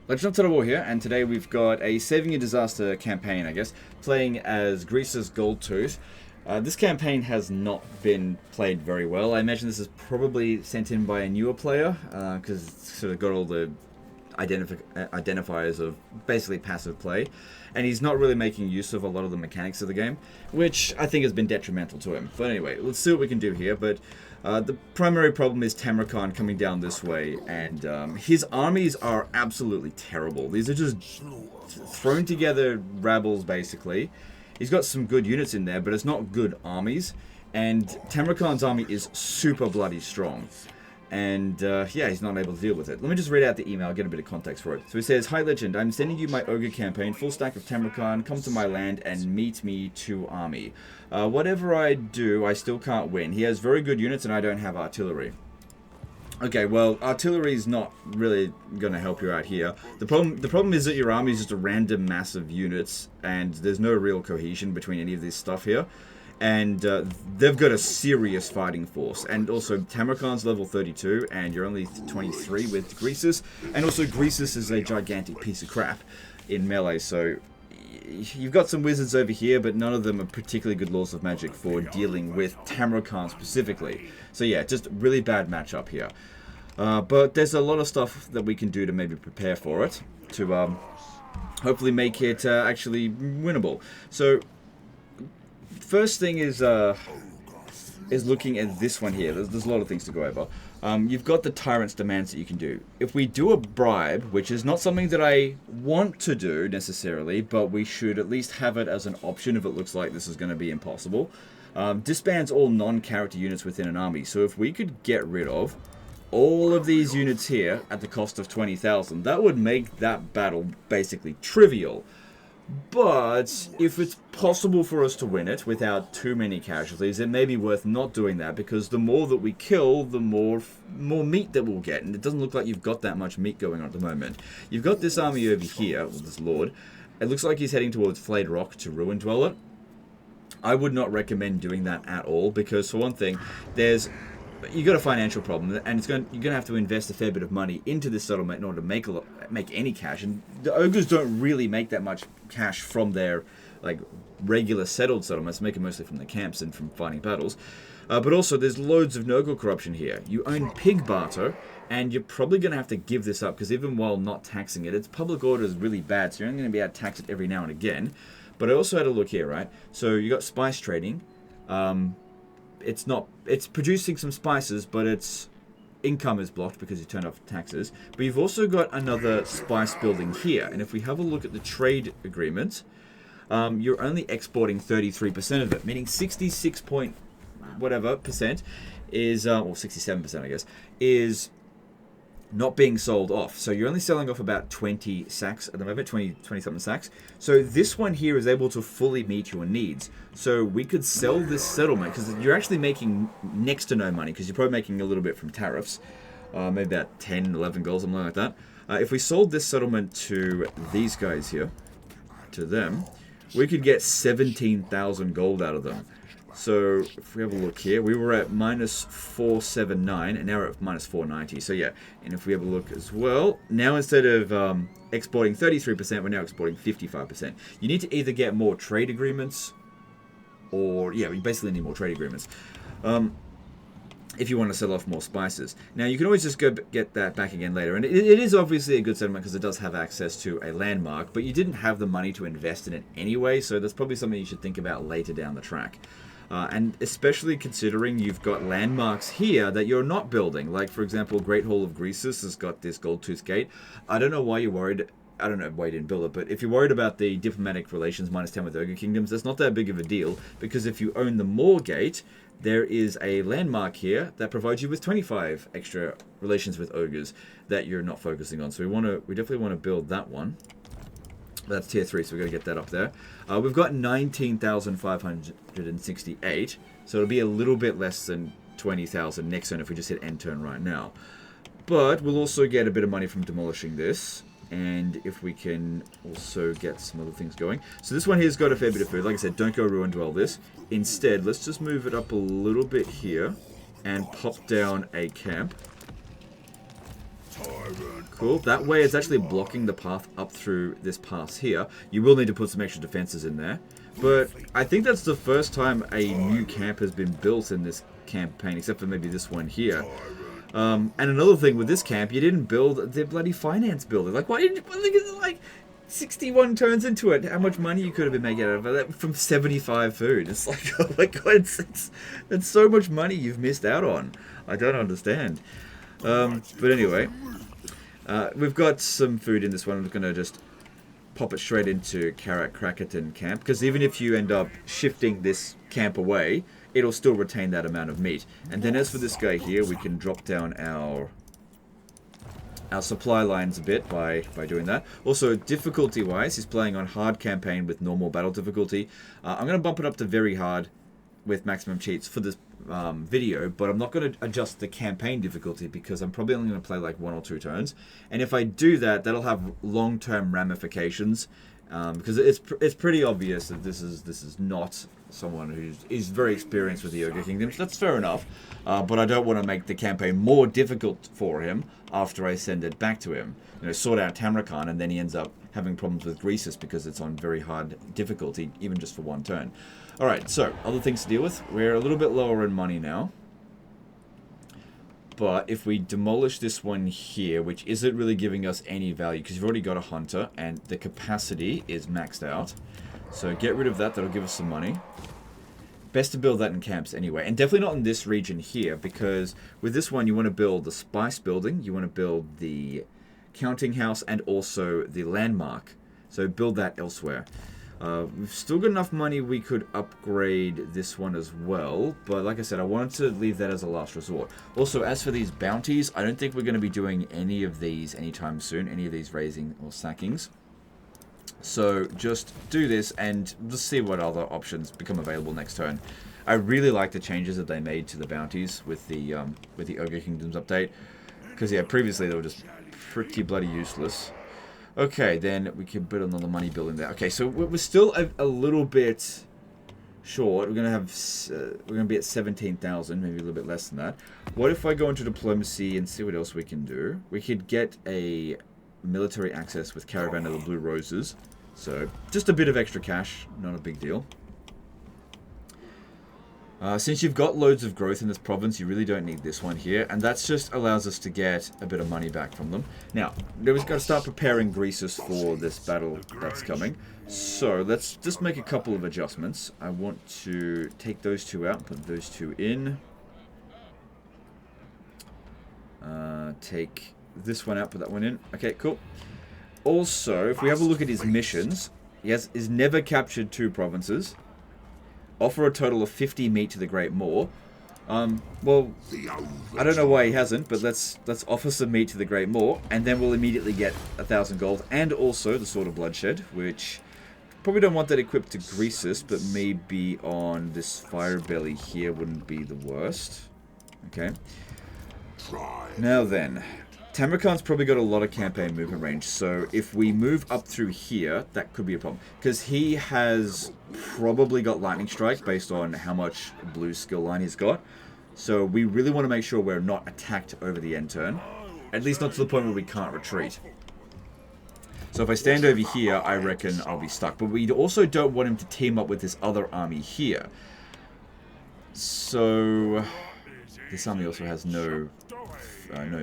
Legend of War here, and today we've got a Saving a Disaster campaign, I guess, playing as Greece's Goldtooth. This campaign has not been played very well. I imagine this is probably sent in by a newer player, because it's sort of got all the identifiers of basically passive play, and he's not really making use of a lot of the mechanics of the game, which I think has been detrimental to him. But anyway, let's see what we can do here. But the primary problem is Tamurkhan coming down this way, and his armies are absolutely terrible. These are just thrown together rabbles, basically. He's got some good units in there, but it's not good armies, and Tamurkhan's army is super bloody strong. And yeah, he's not able to deal with it. Let me just read out the email, get a bit of context for it. So he says, "Hi Legend, I'm sending you my Ogre campaign, full stack of Tamurkhan, come to my land and meet me to army. Whatever I do, I still can't win. He has very good units and I don't have artillery." Okay, well, artillery is not really going to help you out here. The problem is that your army is just a random mass of units, and there's no real cohesion between any of this stuff here. And they've got a serious fighting force. And also, Tamurkhan's level 32, and you're only 23 with Greasus. And also, Greasus is a gigantic piece of crap in melee, so you've got some wizards over here, but none of them are particularly good laws of magic for dealing with Tamurkhan specifically. So yeah, just really bad matchup here. But there's a lot of stuff that we can do to maybe prepare for it, to hopefully make it actually winnable. So first thing is looking at this one here. There's a lot of things to go over. You've got the Tyrant's Demands that you can do. If we do a bribe, which is not something that I want to do necessarily, but we should at least have it as an option if it looks like this is going to be impossible. Disbands all non-character units within an army. So if we could get rid of all of these units here at the cost of 20,000, that would make that battle basically trivial. But if it's possible for us to win it without too many casualties, it may be worth not doing that, because the more that we kill, the more meat that we'll get. And it doesn't look like you've got that much meat going on at the moment. You've got this army over here, with this lord. It looks like he's heading towards Flayed Rock to Ruin Dweller. I would not recommend doing that at all, because for one thing, you've got a financial problem, and you're going to have to invest a fair bit of money into this settlement in order to make any cash. And the ogres don't really make that much cash from their regular settled settlements, make it mostly from the camps and from fighting battles. But also, there's loads of Nurgle corruption here. You own pig barter, and you're probably going to have to give this up, because even while not taxing it, its public order is really bad, so you're only going to be able to tax it every now and again. But I also had a look here, right? So you got spice trading. It's producing some spices, but its income is blocked because you turned off taxes. But you've also got another spice building here, and if we have a look at the trade agreement, you're only exporting 33% of it, meaning 66 point whatever percent is, or 67% I guess, is not being sold off. So you're only selling off about 20 sacks at the moment, 20 something sacks. So this one here is able to fully meet your needs. So we could sell this settlement, because you're actually making next to no money, because you're probably making a little bit from tariffs, maybe about 10, 11 gold, something like that. If we sold this settlement to these guys here, to them, we could get 17,000 gold out of them. So if we have a look here, we were at minus 479, and now we're at minus 490. So yeah, and if we have a look as well, now instead of exporting 33%, we're now exporting 55%. You need to either get more trade agreements, or yeah, we basically need more trade agreements if you want to sell off more spices. Now you can always just go get that back again later, and it is obviously a good settlement because it does have access to a landmark, but you didn't have the money to invest in it anyway, so that's probably something you should think about later down the track. And especially considering you've got landmarks here that you're not building. Like, for example, Great Hall of Greasus has got this Goldtooth Gate. I don't know why you're worried. I don't know why you didn't build it, but if you're worried about the diplomatic relations -10 with Ogre Kingdoms, that's not that big of a deal, because if you own the Moor Gate, there is a landmark here that provides you with 25 extra relations with ogres that you're not focusing on. So we definitely want to build that one. That's tier 3, so we're going to get that up there. We've got 19,568, so it'll be a little bit less than 20,000 next turn if we just hit end turn right now. But we'll also get a bit of money from demolishing this, and if we can also get some other things going. So this one here's got a fair bit of food. Like I said, don't go ruin dwell this. Instead, let's just move it up a little bit here and pop down a camp. Cool. That way it's actually blocking the path up through this pass here. You will need to put some extra defenses in there. But I think that's the first time a new camp has been built in this campaign, except for maybe this one here. And another thing with this camp, you didn't build the bloody finance builder. Like, why didn't you... Look at, like, 61 turns into it. How much money you could have been making out of that from 75 food. It's like, oh my god, it's so much money you've missed out on. I don't understand. But anyway, we've got some food in this one. I'm going to just pop it straight into Crackerton camp, because even if you end up shifting this camp away, it'll still retain that amount of meat. And then as for this guy here, we can drop down our supply lines a bit by doing that. Also, difficulty-wise, he's playing on hard campaign with normal battle difficulty. I'm going to bump it up to very hard with maximum cheats for this video, but I'm not going to adjust the campaign difficulty because I'm probably only going to play like 1 or 2 turns. And if I do that, that'll have long-term ramifications, because it's pretty obvious that this is not someone who's very experienced with the Ogre Kingdoms. That's fair enough, but I don't want to make the campaign more difficult for him after I send it back to him. You know, sort out Tamurkhan, and then he ends up having problems with Greasus because it's on very hard difficulty, even just for 1 turn. Alright, so, other things to deal with. We're a little bit lower in money now. But if we demolish this one here, which isn't really giving us any value, because you've already got a hunter, and the capacity is maxed out. So get rid of that, that'll give us some money. Best to build that in camps anyway. And definitely not in this region here, because with this one you want to build the spice building, you want to build the counting house, and also the landmark. So build that elsewhere. We've still got enough money we could upgrade this one as well, but like I said, I wanted to leave that as a last resort. Also, as for these bounties, I don't think we're going to be doing any of these anytime soon, any of these raising or sackings. So just do this and just see what other options become available next turn. I really like the changes that they made to the bounties with the Ogre Kingdoms update, because yeah, previously they were just pretty bloody useless. Okay, then we can put another money building there. Okay, so we're still a little bit short. We're gonna be at 17,000, maybe a little bit less than that. What if I go into diplomacy and see what else we can do? We could get a military access with Caravan of the Blue Roses. So just a bit of extra cash, not a big deal. Since you've got loads of growth in this province, you really don't need this one here, and that just allows us to get a bit of money back from them. Now, we've got to start preparing Greasus for this battle that's coming. So let's just make a couple of adjustments. I want to take those 2 out and put those 2 in. Take this one out, put that one in. Okay, cool. Also, if we have a look at his missions, he's never captured 2 provinces. Offer a total of 50 meat to the Great Moor. Well, I don't know why he hasn't, but let's offer some meat to the Great Moor, and then we'll immediately get 1,000 gold, and also the Sword of Bloodshed, which probably don't want that equipped to Greasus, but maybe on this Fire Belly here wouldn't be the worst. Okay. Now then, Tamurkhan's probably got a lot of campaign movement range, so if we move up through here, that could be a problem. Because he has probably got Lightning Strike based on how much blue skill line he's got. So we really want to make sure we're not attacked over the end turn. At least not to the point where we can't retreat. So if I stand over here, I reckon I'll be stuck. But we also don't want him to team up with this other army here. So this army also has no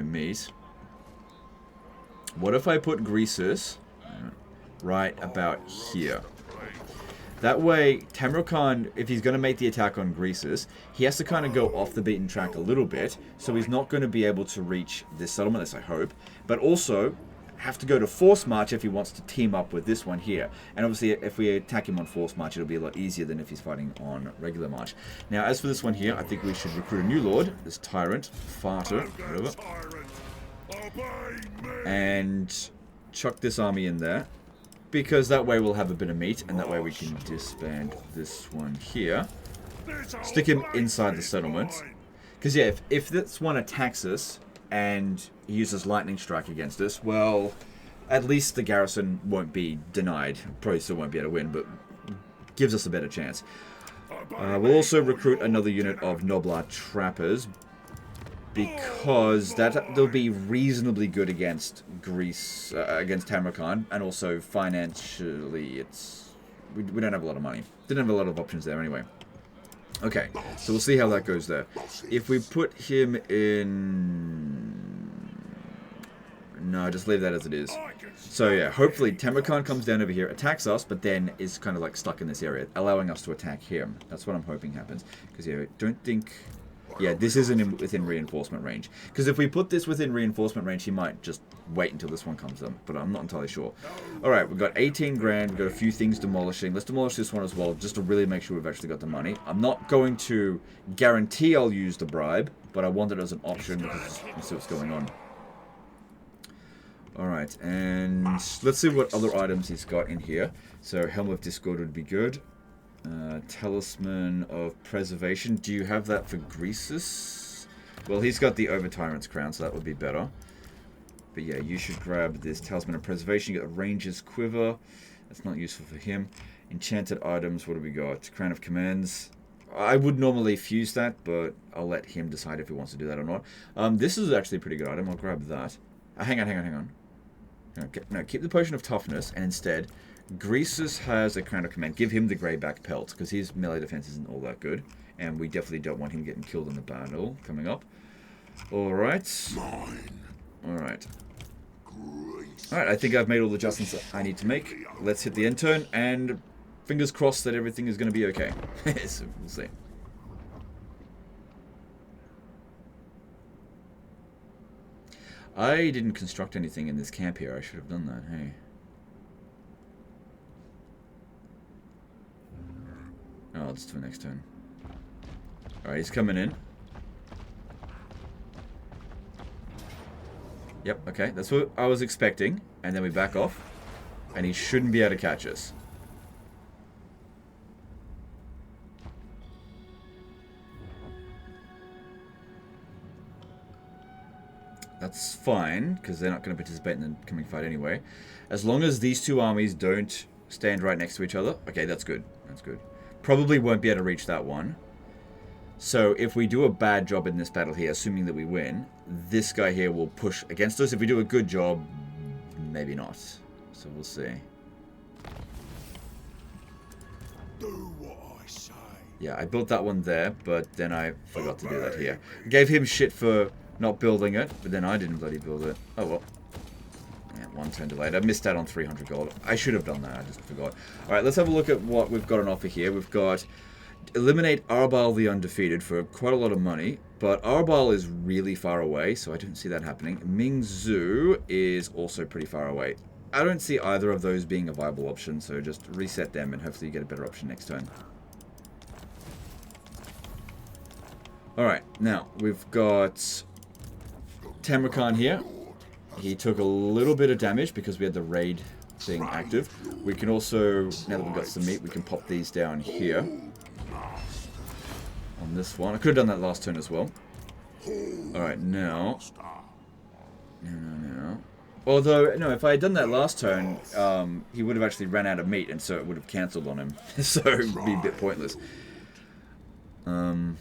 meat. What if I put Greasus right about here? That way, Tamurkhan, if he's going to make the attack on Greasus, he has to kind of go off the beaten track a little bit, so he's not going to be able to reach this settlement, as I hope, but also have to go to Force March if he wants to team up with this one here. And obviously, if we attack him on Force March, it'll be a lot easier than if he's fighting on regular March. Now, as for this one here, I think we should recruit a new Lord, this Tyrant, Farter, whatever. And chuck this army in there, because that way we'll have a bit of meat, and that way we can disband this one here. Stick him inside the settlement. Because yeah, if this one attacks us and he uses Lightning Strike against us, well, at least the garrison won't be denied. Probably still won't be able to win, but gives us a better chance. We'll also recruit another unit of Noblar Trappers. because they'll be reasonably good against Greece, against Tamurkhan, and also financially, we don't have a lot of money. Didn't have a lot of options there anyway. Okay, so we'll see how that goes there. If we put him in... No, just leave that as it is. So yeah, hopefully Tamurkhan comes down over here, attacks us, but then is kind of like stuck in this area, allowing us to attack him. That's what I'm hoping happens. Because yeah, I don't think... Yeah, this isn't within reinforcement range. Because if we put this within reinforcement range, he might just wait until this one comes up. But I'm not entirely sure. Alright, we've got 18 grand. We've got a few things demolishing. Let's demolish this one as well, just to really make sure we've actually got the money. I'm not going to guarantee I'll use the bribe, but I want it as an option because let's see what's going on. Alright, and let's see what other items he's got in here. So, Helm of Discord would be good. Talisman of Preservation. Do you have that for Greasus? Well, he's got the Over Tyrant's Crown, so that would be better. But yeah, you should grab this Talisman of Preservation. You got a Ranger's Quiver. That's not useful for him. Enchanted items, what do we got? Crown of Commands. I would normally fuse that, but I'll let him decide if he wants to do that or not. This is actually a pretty good item. I'll grab that. Hang on. No, keep the Potion of Toughness, and instead... Greasus has a Crown of Command. Give him the Greyback Pelt, because his melee defense isn't all that good. And we definitely don't want him getting killed in the battle coming up. Alright. Alright, I think I've made all the adjustments that I need to make. Let's hit the end turn, and fingers crossed that everything is going to be okay. So we'll see. I didn't construct anything in this camp here. I should have done that, hey. Oh, I'll just do it next turn. Alright, he's coming in. Yep, okay. That's what I was expecting. And then we back off. And he shouldn't be able to catch us. That's fine, because they're not going to participate in the coming fight anyway. As long as these two armies don't stand right next to each other. Okay, that's good. That's good. Probably won't be able to reach that one. So if we do a bad job in this battle here, assuming that we win, this guy here will push against us. If we do a good job, maybe not. So we'll see. Do what I say. Yeah, I built that one there, but then I forgot to do that here. Gave him shit for not building it, but then I didn't bloody build it. Oh well. Yeah, one turn delayed. I missed out on 300 gold. I should have done that, I just forgot. Alright, let's have a look at what we've got on offer here. We've got eliminate Arbal the Undefeated for quite a lot of money, but Arbal is really far away, so I don't see that happening. Mingzhu is also pretty far away. I don't see either of those being a viable option, so just reset them and hopefully you get a better option next turn. Alright, now we've got Tamurkhan here. He took a little bit of damage because we had the raid thing active. We can also, now that we've got some meat, we can pop these down here. On this one. I could have done that last turn as well. Alright, now. No. Although, no, if I had done that last turn, he would have actually ran out of meat, and so it would have cancelled on him. So it would be a bit pointless. Right,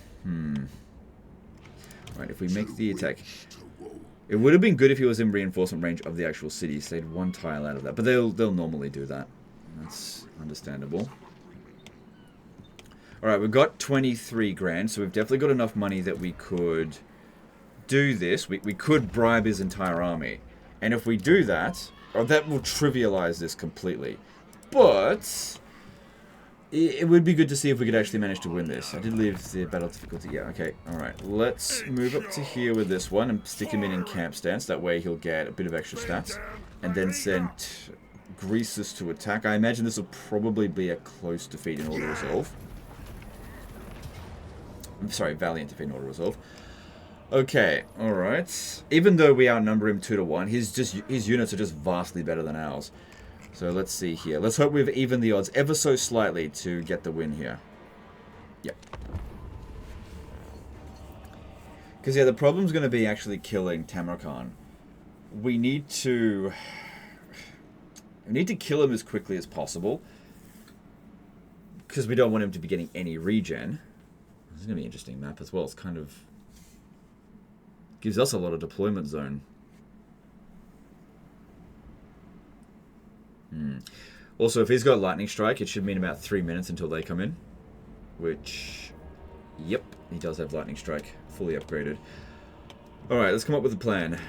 if we make the attack. It would have been good if he was in reinforcement range of the actual city. Stayed one tile out of that. But they'll normally do that. That's understandable. Alright, we've got 23 grand, so we've definitely got enough money that we could do this. We could bribe his entire army. And if we do that, that will trivialize this completely. But it would be good to see if we could actually manage to win this. I did leave the battle difficulty. Yeah, okay. Alright, let's move up to here with this one and stick him in camp stance. That way he'll get a bit of extra stats. And then send Greasus to attack. I imagine this will probably be a close defeat in order to resolve. I'm sorry, valiant defeat in order to resolve. Okay, alright. Even though we outnumber him 2-1, his units are just vastly better than ours. So let's see here. Let's hope we've evened the odds ever so slightly to get the win here. Yep. Because, yeah, the problem's going to be actually killing Tamurkhan. We need to kill him as quickly as possible. Because we don't want him to be getting any regen. This is going to be an interesting map as well. It's kind of... Gives us a lot of deployment zone. Also, if he's got lightning strike, it should mean about 3 minutes until they come in. Which, yep, he does have lightning strike, fully upgraded. Alright, let's come up with a plan.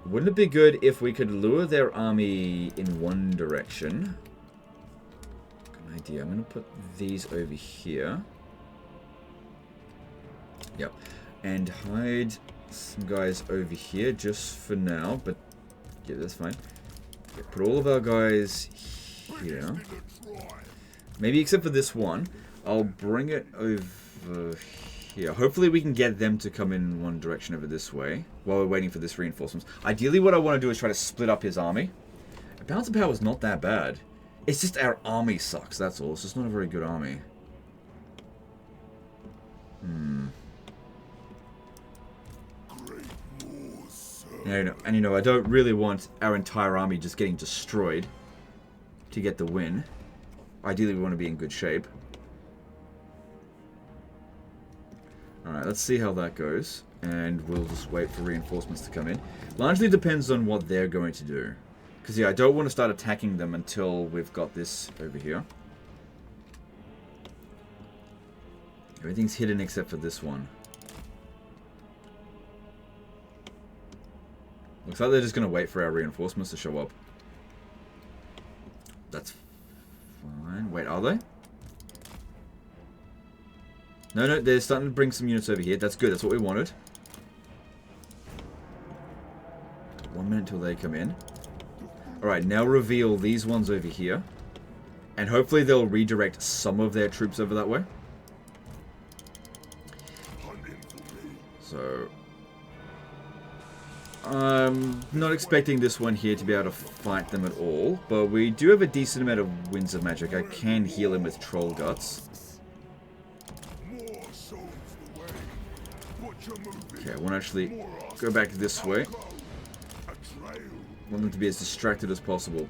Wouldn't it be good if we could lure their army in one direction? Good idea. I'm going to put these over here. Yep. And hide some guys over here just for now. But, yeah, that's fine. Yeah, put all of our guys here. Maybe except for this one. I'll bring it over here. Hopefully we can get them to come in one direction over this way while we're waiting for this reinforcements. Ideally what I want to do is try to split up his army. Balance of power is not that bad. It's just our army sucks, that's all. It's just not a very good army. And you know, I don't really want our entire army just getting destroyed to get the win. Ideally we want to be in good shape. Alright, let's see how that goes. And we'll just wait for reinforcements to come in. Largely depends on what they're going to do. Because, yeah, I don't want to start attacking them until we've got this over here. Everything's hidden except for this one. Looks like they're just going to wait for our reinforcements to show up. That's fine. Wait, are they? No, they're starting to bring some units over here. That's good. That's what we wanted. 1 minute till they come in. Alright, now reveal these ones over here. And hopefully they'll redirect some of their troops over that way. So, I'm not expecting this one here to be able to fight them at all. But we do have a decent amount of winds of magic. I can heal him with troll guts. Okay, I want to actually go back this way. I want them to be as distracted as possible.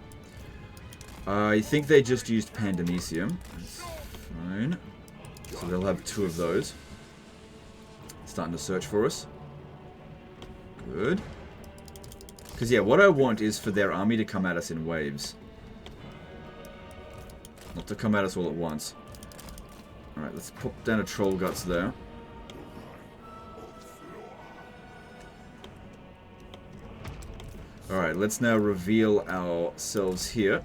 I think they just used Pandemicium. That's fine. So they'll have 2 of those. Starting to search for us. Good. Because, yeah, what I want is for their army to come at us in waves. Not to come at us all at once. Alright, let's pop down a troll guts there. Alright, let's now reveal ourselves here.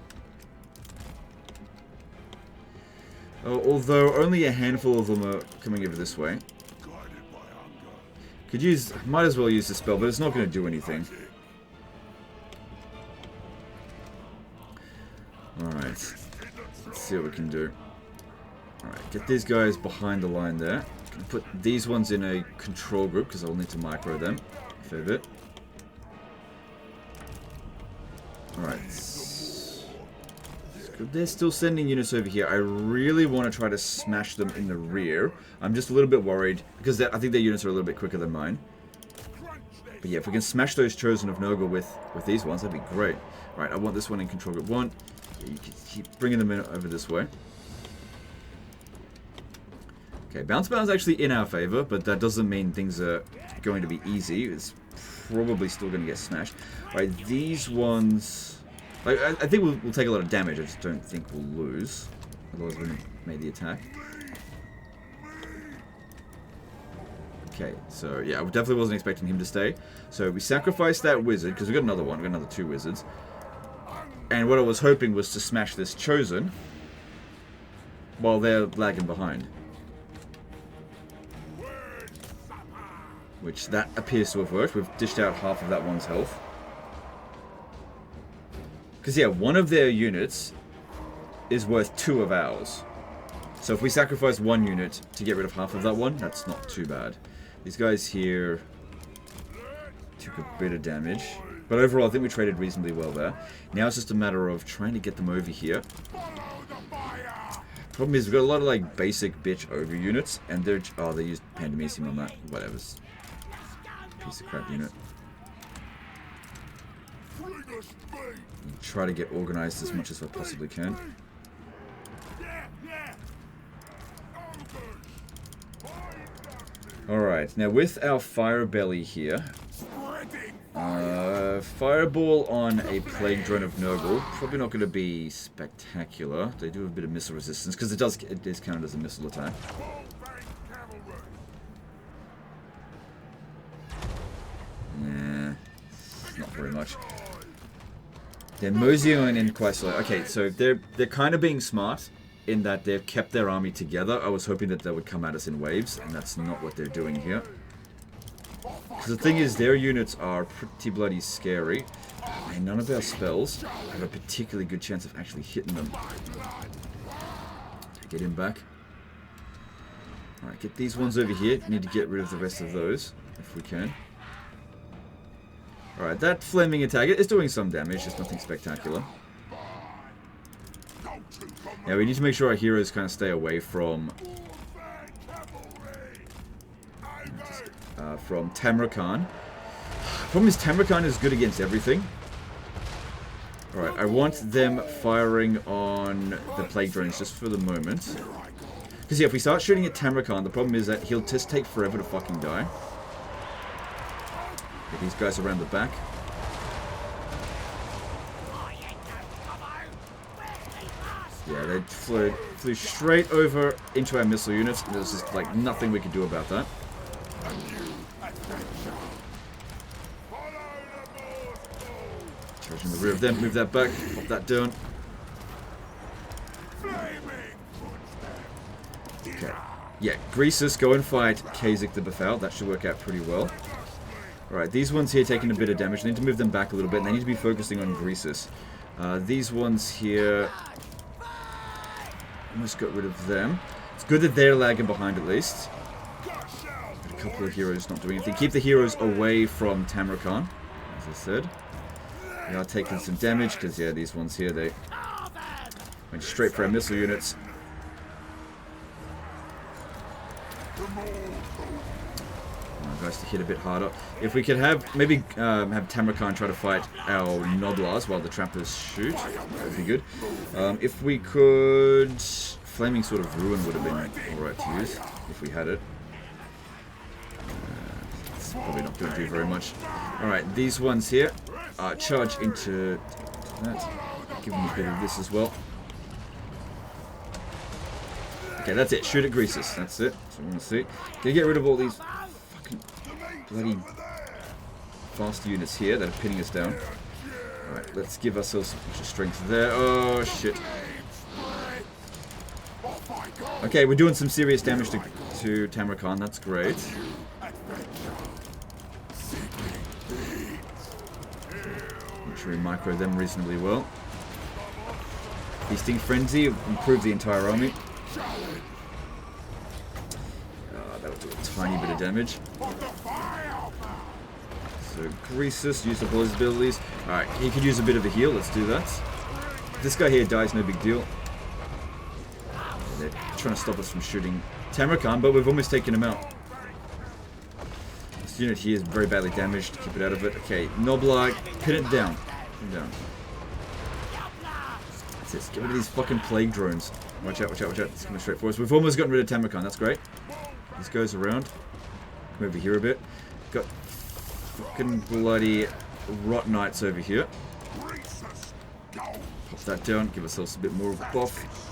Although only a handful of them are coming over this way. Might as well use the spell, but it's not going to do anything. Alright, let's see what we can do. Alright, get these guys behind the line there. Gonna put these ones in a control group, because I'll need to micro them a fair bit. Alright. They're still sending units over here. I really want to try to smash them in the rear. I'm just a little bit worried, because I think their units are a little bit quicker than mine. But yeah, if we can smash those Chosen of Nogel with these ones, that'd be great. Alright, I want this one in control group 1. You can keep bringing them in over this way. Okay, bounce bound is actually in our favor, but that doesn't mean things are going to be easy. It's probably still going to get smashed. Alright, these ones... I think we'll take a lot of damage. I just don't think we'll lose. Otherwise we wouldn't have made the attack. Okay, so yeah, I definitely wasn't expecting him to stay. So we sacrificed that wizard, because we got another one. We got another 2 wizards. And what I was hoping was to smash this Chosen while they're lagging behind. Which, that appears to have worked. We've dished out half of that one's health. Because, yeah, one of their units is worth 2 of ours. So if we sacrifice 1 unit to get rid of half of that one, that's not too bad. These guys here took a bit of damage. But overall, I think we traded reasonably well there. Now it's just a matter of trying to get them over here. Problem is, we've got a lot of, like, basic bitch over units. And they're... Oh, they used Pandemicium on that. Whatever. Piece of crap unit. Try to get organized as much as I possibly can. Alright, now with our fire belly here, fireball on a plague drone of Nurgle, probably not going to be spectacular. They do have a bit of missile resistance, because it is counted as a missile attack. Nah, not very much. They're moseying in quite slowly. Okay, so they're kind of being smart in that they've kept their army together. I was hoping that they would come at us in waves, and that's not what they're doing here. Because the thing is, their units are pretty bloody scary, and none of our spells have a particularly good chance of actually hitting them. Get him back. Alright, get these ones over here. Need to get rid of the rest of those, if we can. Alright, that flaming attack is doing some damage, just nothing spectacular. Yeah, we need to make sure our heroes kind of stay away from Tamurkhan. Problem is, Tamurkhan is good against everything. Alright, I want them firing on the plague drones just for the moment. Because yeah, if we start shooting at Tamurkhan, the problem is that he'll just take forever to fucking die. Get these guys around the back. Yeah, they flew straight over into our missile units, and there's just like nothing we could do about that. Charging the rear of them, move that back, pop that down. Okay. Yeah, Greasus, go and fight Kasich the Befouled. That should work out pretty well. Alright, these ones here taking a bit of damage. I need to move them back a little bit, and they need to be focusing on Greasus. These ones here... almost got rid of them. It's good that they're lagging behind at least. Got a couple of heroes not doing anything. Keep the heroes away from Tamurkhan, as I said. They are taking some damage, because yeah, these ones here, they went straight for our missile units. Guys to hit a bit harder. If we could have, maybe have Tamurkhan try to fight our Noblars while the trappers shoot, that would be good. If we could... Flaming Sword of Ruin would have been alright to use, if we had it. It's probably not going to do very much. Alright, these ones here, charge into that. Give them a bit of this as well. Okay, that's it. Shoot at Greasus. That's it. That's what I want to see. Can you get rid of all these bloody fast units here that are pinning us down? Alright, let's give ourselves a bunch of strength there. Oh, shit. Okay, we're doing some serious damage to Tamurkhan. That's great. Make sure we micro them reasonably well. Feasting Frenzy improve the entire army. That'll do a tiny bit of damage. So Greasus, use up all his abilities. Alright, he could use a bit of a heal, let's do that. If this guy here dies, no big deal. They're trying to stop us from shooting Tamurkhan, but we've almost taken him out. This unit here is very badly damaged, keep it out of it. Okay, Noblar, pin it down. Pin it down. That's it, get rid of these fucking plague drones. Watch out, watch out, watch out. It's coming straight for us. We've almost gotten rid of Tamurkhan, that's great. This goes around. Come over here a bit. Got fucking bloody Rot Knights over here. Pop that down, give ourselves a bit more of a buff.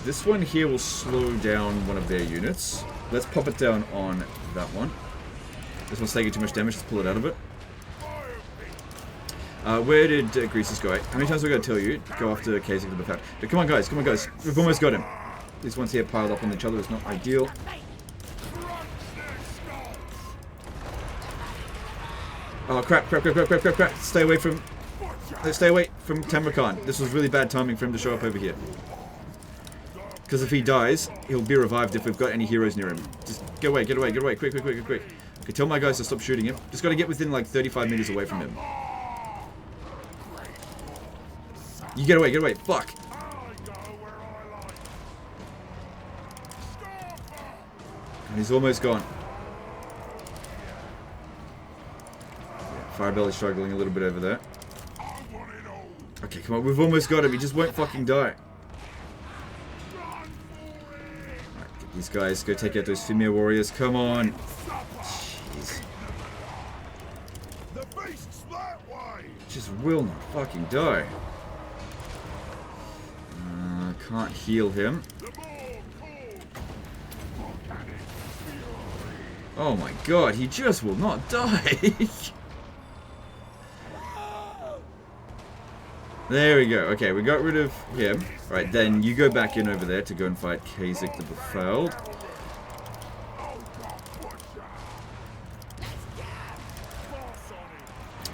This one here will slow down one of their units. Let's pop it down on that one. This one's taking too much damage, let's pull it out of it. Where did Greasus go? How many times have I got to tell you? Go after Kasich the Befouled. But come on guys, we've almost got him. These ones here piled up on each other is not ideal. Oh crap. Stay away from Tamurkhan. This was really bad timing for him to show up over here. Because if he dies, he'll be revived if we've got any heroes near him. Just get away, quick. Okay, tell my guys to stop shooting him. Just gotta get within like 35 meters away from him. You get away, fuck! And he's almost gone. Firebelly's struggling a little bit over there. Okay, come on, we've almost got him, he just won't fucking die. These guys, go take out those Female warriors. Come on. Jeez. The beast's that way. Just will not fucking die. Can't heal him. Oh my god, he just will not die. There we go. Okay, we got rid of him. Right, then you go back in over there to go and fight Kasich the Befouled.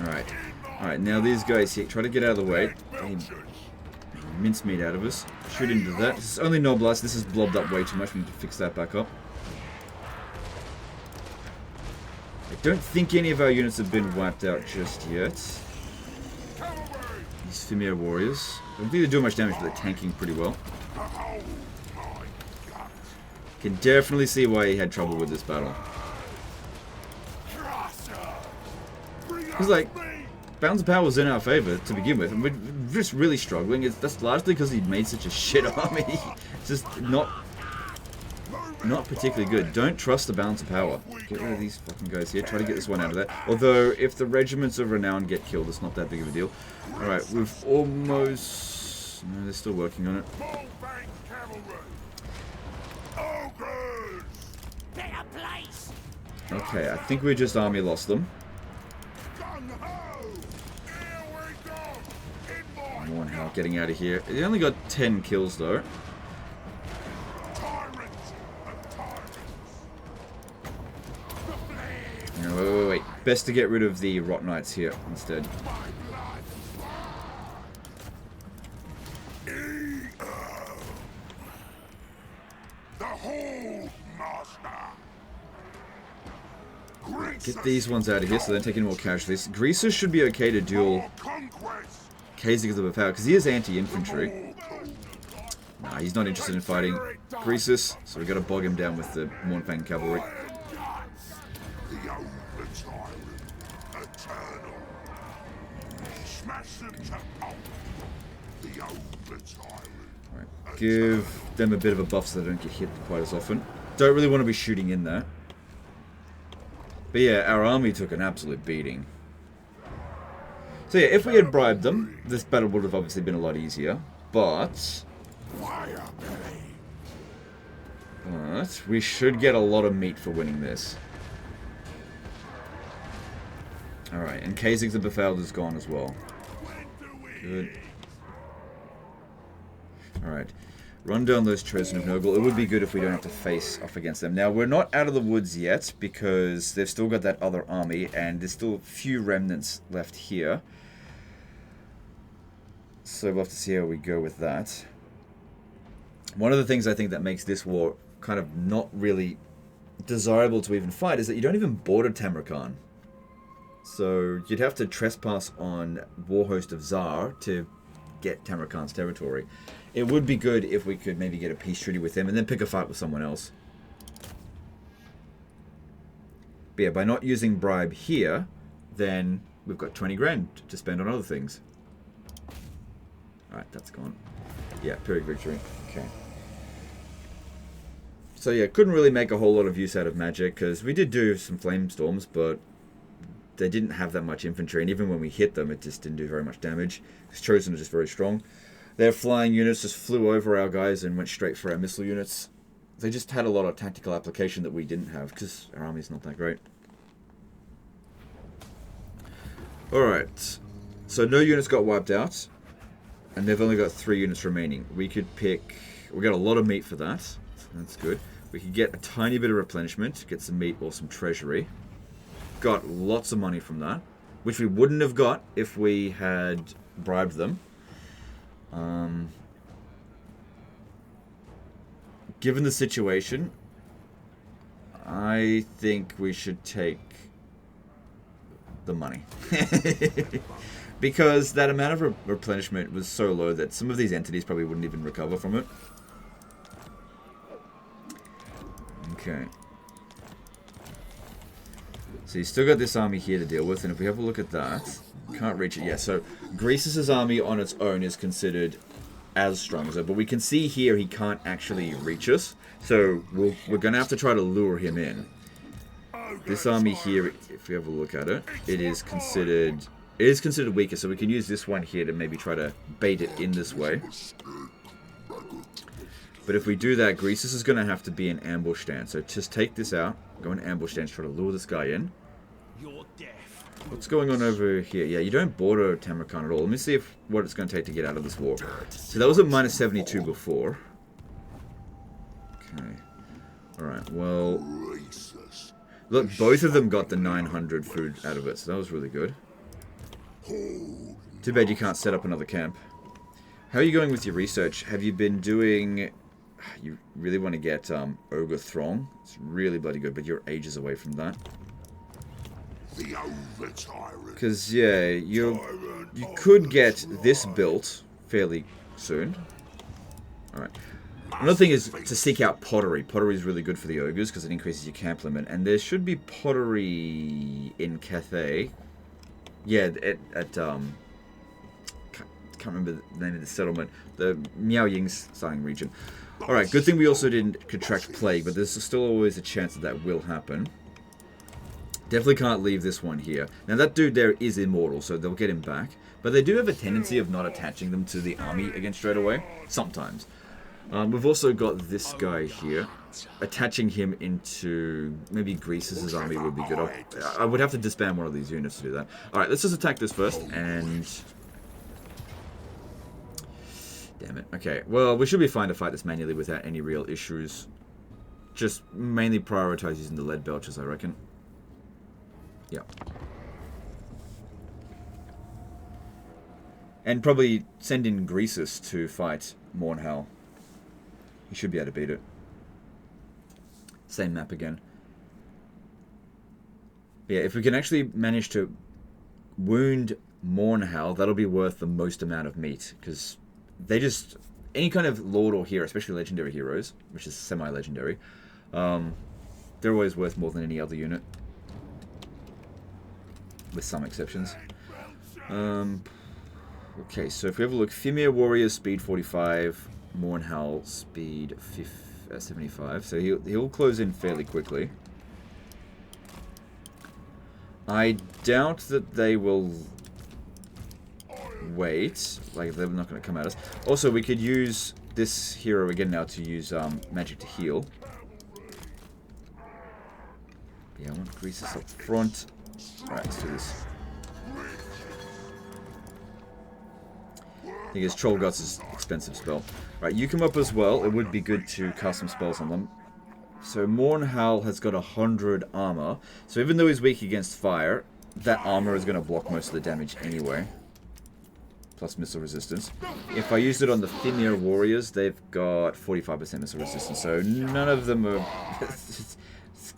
Alright. Alright, now these guys here, try to get out of the way. Mincemeat out of us. Shoot into that. This is only Noblast. This has blobbed up way too much. We need to fix that back up. I don't think any of our units have been wiped out just yet. These Female warriors. I don't think they do much damage, but they're tanking pretty well. Can definitely see why he had trouble with this battle. He's like, balance of power was in our favor to begin with, and we're just really struggling. That's largely because he made such a shit army. It's just not particularly good. Don't trust the balance of power. Get rid of these fucking guys here. Try to get this one out of there. Although, if the regiments of renown get killed, it's not that big of a deal. Alright, we've almost... No, they're still working on it. Okay, I think we just army lost them. One hell, getting out of here. He only got 10 kills though. No, wait. Best to get rid of the Rot Knights here instead. Get these ones out of here so they're taking more casualties. Greaser should be okay to duel Kasich of the Befouled because he is anti-infantry. Nah, he's not interested in fighting Greasus, so we got to bog him down with the Mournfang cavalry. Right, give them a bit of a buff so they don't get hit quite as often. Don't really want to be shooting in there. But yeah, our army took an absolute beating. So yeah, if we had bribed them, this battle would have obviously been a lot easier. But we should get a lot of meat for winning this. Alright, and Kasich the Befouled is gone as well. Good. Alright. Run down those Chosen of Nogel. It would be good if we don't have to face off against them. Now, we're not out of the woods yet, because they've still got that other army, and there's still a few remnants left here. So we'll have to see how we go with that. One of the things I think that makes this war kind of not really desirable to even fight is that you don't even border Tamurkhan. So you'd have to trespass on Warhost of Tsar to get Tamurkhan's territory. It would be good if we could maybe get a peace treaty with him and then pick a fight with someone else. But yeah, by not using bribe here, then we've got 20 grand to spend on other things. Alright, that's gone. Yeah, Pyrrhic victory. Okay. So yeah, couldn't really make a whole lot of use out of magic, because we did do some flame storms, but they didn't have that much infantry, and even when we hit them, it just didn't do very much damage, because Chosen is just very strong. Their flying units just flew over our guys and went straight for our missile units. They just had a lot of tactical application that we didn't have, because our army's not that great. Alright, so no units got wiped out, and they've only got 3 units remaining. We could pick... we got a lot of meat for that, so that's good. We could get a tiny bit of replenishment, get some meat or some treasury. Got lots of money from that, which we wouldn't have got if we had bribed them. Given the situation, I think we should take the money. Because that amount of replenishment was so low that some of these entities probably wouldn't even recover from it. Okay. So you still got this army here to deal with, and if we have a look at that, can't reach it yet. So Greasus' army on its own is considered as strong as it, but we can see here he can't actually reach us, so we're gonna have to try to lure him in. This army here, if we have a look at it, it is considered weaker, so we can use this one here to maybe try to bait it in this way. But if we do that, Greasus is going to have to be in ambush stance. So just take this out, go in ambush stance, try to lure this guy in. What's going on over here? Yeah, you don't border Tamurkhan at all. Let me see what it's going to take to get out of this war. So that was at minus 72 before. Okay. Alright, well... Look, both of them got the 900 food out of it, so that was really good. Too bad you can't set up another camp. How are you going with your research? Have you been doing... You really want to get Ogre Throng. It's really bloody good, but you're ages away from that. Because, yeah, you could get this built fairly soon. Alright. Another thing is to seek out pottery. Pottery is really good for the ogres because it increases your camp limit. And there should be pottery in Cathay. Yeah, can't remember the name of the settlement. The Miao Ying's starting region. Alright, good thing we also didn't contract plague, but there's still always a chance that will happen. Definitely can't leave this one here. Now that dude there is immortal, so they'll get him back. But they do have a tendency of not attaching them to the army again straight away. Sometimes. We've also got this guy here. Attaching him into maybe Greasus' army would be good. I would have to disband one of these units to do that. Alright, let's just attack this first, and... Damn it. Okay, well, we should be fine to fight this manually without any real issues. Just mainly prioritize using the lead belchers, I reckon. Yeah. And probably send in Greasus to fight Mornhal. He should be able to beat it. Same map again. Yeah, if we can actually manage to wound Mornhal, that'll be worth the most amount of meat, because they just... Any kind of lord or hero, especially legendary heroes, which is semi-legendary, they're always worth more than any other unit. With some exceptions. Okay, so if we have a look, Fimir Warrior, speed 45, Mornhal, speed 75, so he'll close in fairly quickly. I doubt that they will wait, like they're not going to come at us. Also, we could use this hero again now to use magic to heal. Yeah, I want Greasus up front. Alright, let's do this. I think his Troll Guts is an expensive spell. Right, you come up as well. It would be good to cast some spells on them. So Mornhal has got 100 armor. So even though he's weak against fire, that armor is going to block most of the damage anyway. Plus missile resistance. If I used it on the Fimir Warriors, they've got 45% missile resistance. So none of them are... it's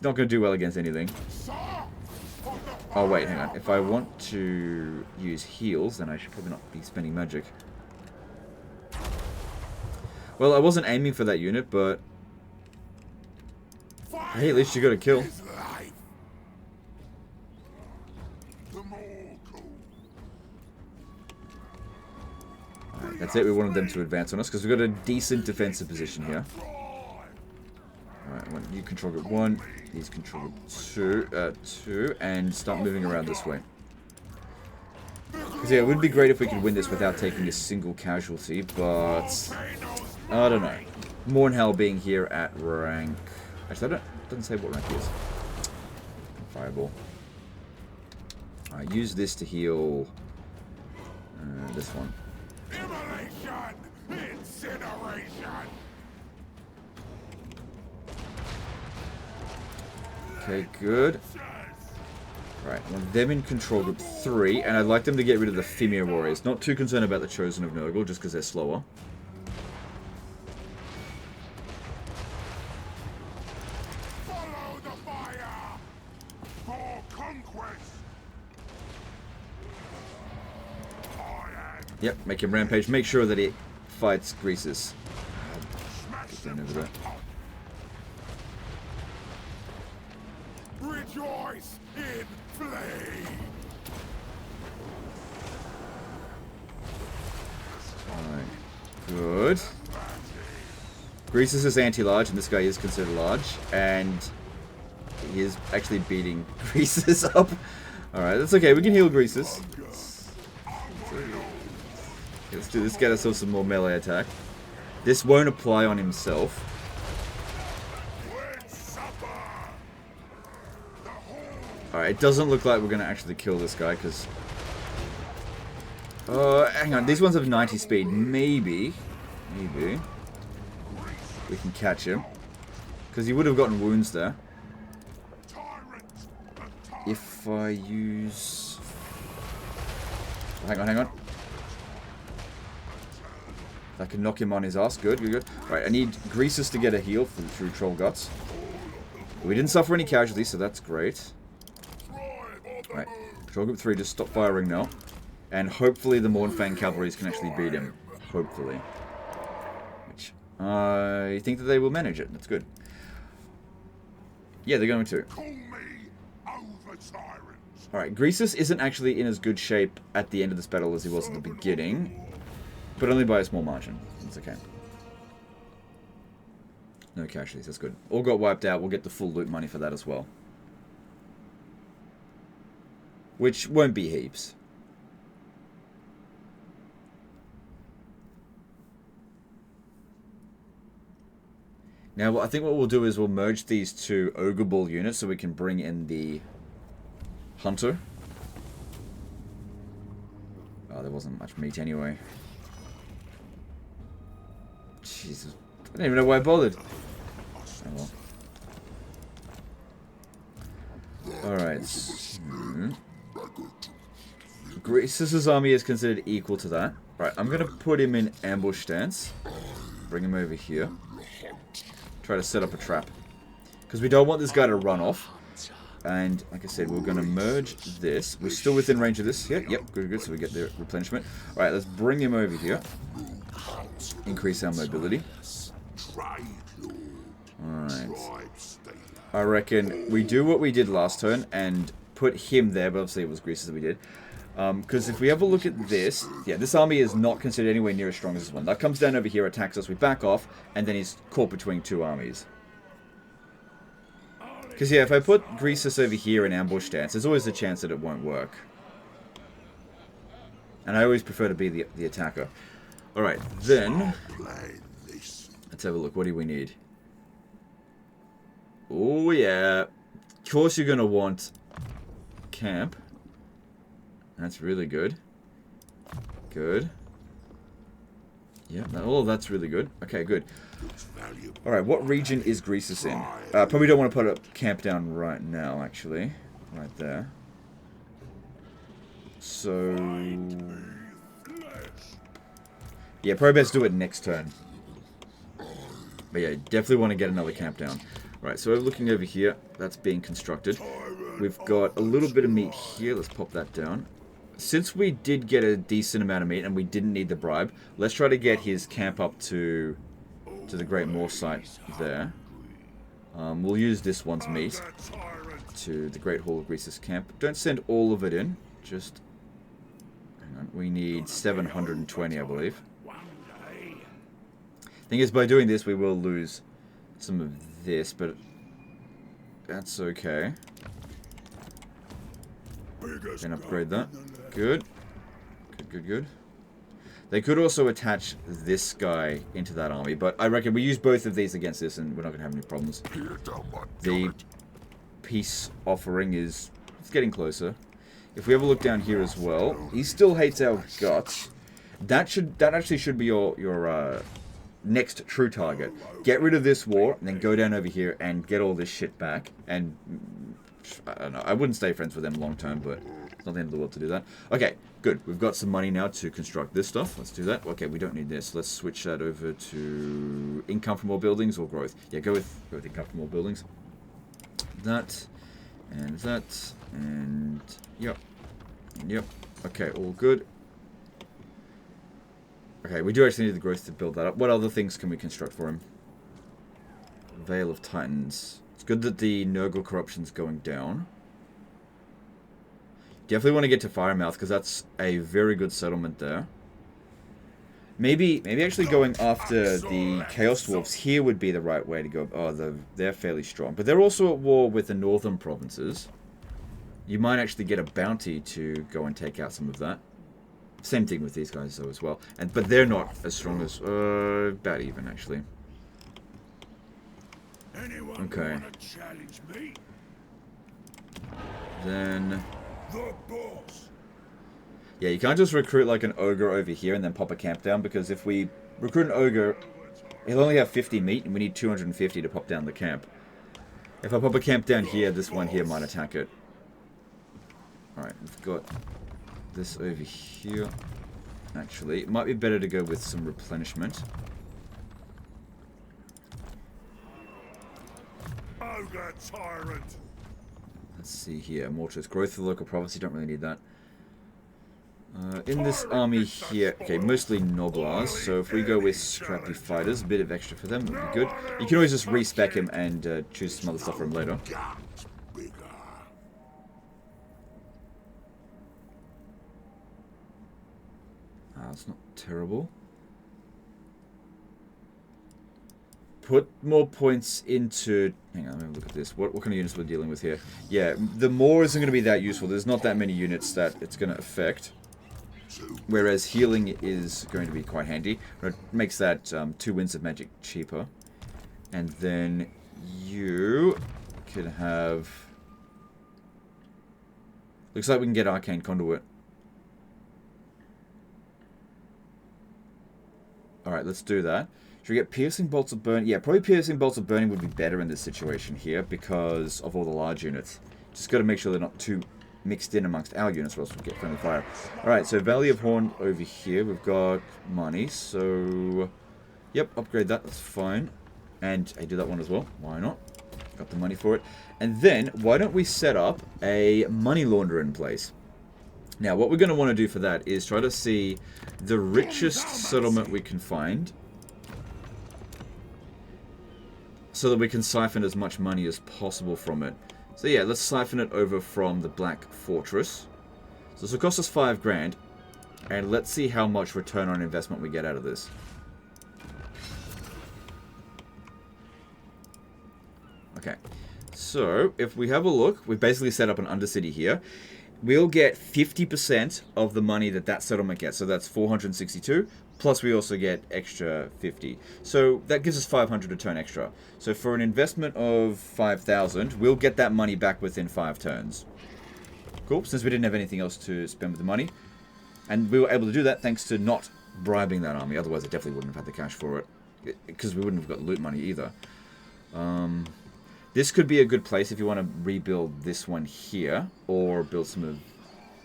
not going to do well against anything. Oh wait, hang on. If I want to use heals, then I should probably not be spending magic. Well, I wasn't aiming for that unit, but... Hey, at least you got a kill. Alright, that's it. We wanted them to advance on us, because we've got a decent defensive position here. Alright, you control group 1, these control group 2, and start moving around this way. Because yeah, it would be great if we could win this without taking a single casualty, but... I don't know. Mornhal being here at rank... Actually, doesn't say what rank he is. Fireball. Alright, use this to heal... this one. Incineration! Okay, good. Right, I want them in control group 3, and I'd like them to get rid of the Fimir Warriors. Not too concerned about the Chosen of Nurgle, just because they're slower. Follow the fire for conquest. Yep, make him rampage. Make sure that he fights Greasus. Get down over there. Rejoice in flame. Alright, Good. Greasus is anti-large, and this guy is considered large, and he is actually beating Greasus up. Alright, that's okay. We can heal Greasus. Let's do this. Get ourselves some more melee attack. This won't apply on himself. Alright, it doesn't look like we're going to actually kill this guy, because... hang on. These ones have 90 speed. Maybe we can catch him. Because he would have gotten wounds there. If I use... Hang on. I can knock him on his ass. Good. Right, I need Greasus to get a heal through Troll Guts. We didn't suffer any casualties, so that's great. Right, Troll Group 3, just stop firing now. And hopefully the Mornfang Cavalries can actually beat him. Hopefully. Which, I think that they will manage it. That's good. Yeah, they're going to. Alright, Greasus isn't actually in as good shape at the end of this battle as he was at the beginning. But only by a small margin. It's okay. No casualties, that's good. All got wiped out. We'll get the full loot money for that as well. Which won't be heaps. Now, I think what we'll do is we'll merge these two Ogre Bull units so we can bring in the Hunter. Oh, there wasn't much meat anyway. Jesus. I don't even know why I bothered. Oh well. Alright. Greasus' army is considered equal to that. Right, I'm going to put him in ambush stance. Bring him over here. Try to set up a trap. Because we don't want this guy to run off. And, like I said, we're going to merge this. We're still within range of this. Yep, good. So we get the replenishment. Alright, let's bring him over here. Increase our mobility. Alright. I reckon we do what we did last turn and put him there, but obviously it was Greasus that we did. Because if we have a look at this, yeah, this army is not considered anywhere near as strong as this one. That comes down over here, attacks us, we back off, and then he's caught between two armies. Because, yeah, if I put Greasus over here in ambush stance, there's always a chance that it won't work. And I always prefer to be the attacker. Alright, then... let's have a look. What do we need? Oh, yeah. Of course you're going to want camp. That's really good. Good. Yeah, all of that's really good. Okay, good. Alright, what region is Greasus in? Probably don't want to put a camp down right now, actually. Right there. So... yeah, probably best do it next turn. But yeah, definitely want to get another camp down. Right, so we're looking over here. That's being constructed. We've got a little bit of meat here. Let's pop that down. Since we did get a decent amount of meat and we didn't need the bribe, let's try to get his camp up to the Great Moor site there. We'll use this one's meat to the Great Hall of Greasus camp. Don't send all of it in. Just... hang on. We need 720, I believe. Thing is, by doing this, we will lose some of this, but that's okay. Can upgrade that. Good. Good. They could also attach this guy into that army, but I reckon we use both of these against this and we're not going to have any problems. The peace offering is it's getting closer. If we have a look down here as well, he still hates our guts. That actually should be your next true target. Get rid of this war, and then go down over here and get all this shit back. And I don't know. I wouldn't stay friends with them long term, but it's not the end of the world to do that. Okay, good. We've got some money now to construct this stuff. Let's do that. Okay, we don't need this. Let's switch that over to income from more buildings or growth. Yeah, go with income from more buildings. That and that and yep. Okay, all good. Okay, we do actually need the growth to build that up. What other things can we construct for him? Veil of Titans. It's good that the Nurgle corruption's going down. Definitely want to get to Firemouth because that's a very good settlement there. Maybe actually going after the Chaos Dwarves here would be the right way to go. Oh, they're fairly strong. But they're also at war with the northern provinces. You might actually get a bounty to go and take out some of that. Same thing with these guys, though, as well. But they're not as strong as... about even, actually. Okay. Then... Yeah, you can't just recruit like an ogre over here and then pop a camp down, because if we recruit an ogre, he'll only have 50 meat, and we need 250 to pop down the camp. If I pop a camp down here, this one here might attack it. Alright, we've got this over here. Actually, it might be better to go with some replenishment. Ogre tyrant. Let's see here. Mortars. Growth of the local province. You don't really need that. In this army here, okay, mostly Noblars, so if we go with scrappy fighters, a bit of extra for them would be good. You can always just respec him and choose some other stuff for him later. That's not terrible. Put more points into... Hang on, let me look at this. What kind of units we're dealing with here? Yeah, the more isn't going to be that useful. There's not that many units that it's going to affect. Whereas healing is going to be quite handy. It makes that 2 Winds of Magic cheaper. And then you could have... Looks like we can get Arcane Conduit. Alright, let's do that. Should we get Piercing Bolts of Burning? Yeah, probably Piercing Bolts of Burning would be better in this situation here because of all the large units. Just got to make sure they're not too mixed in amongst our units or else we'll get friendly fire. Alright, so Valley of Horn over here. We've got money, so... Yep, upgrade that. That's fine. And I do that one as well. Why not? Got the money for it. And then, why don't we set up a money launderer in place? Now, what we're going to want to do for that is try to see the richest settlement we can find so that we can siphon as much money as possible from it. So yeah, let's siphon it over from the Black Fortress. So this will cost us 5 grand, and let's see how much return on investment we get out of this. Okay, so if we have a look, we've basically set up an Undercity here. We'll get 50% of the money that settlement gets. So that's 462. Plus we also get extra 50. So that gives us 500 a turn extra. So for an investment of 5,000, we'll get that money back within 5 turns. Cool, since we didn't have anything else to spend with the money. And we were able to do that thanks to not bribing that army. Otherwise I definitely wouldn't have had the cash for it. Because we wouldn't have got loot money either. This could be a good place if you want to rebuild this one here, or build some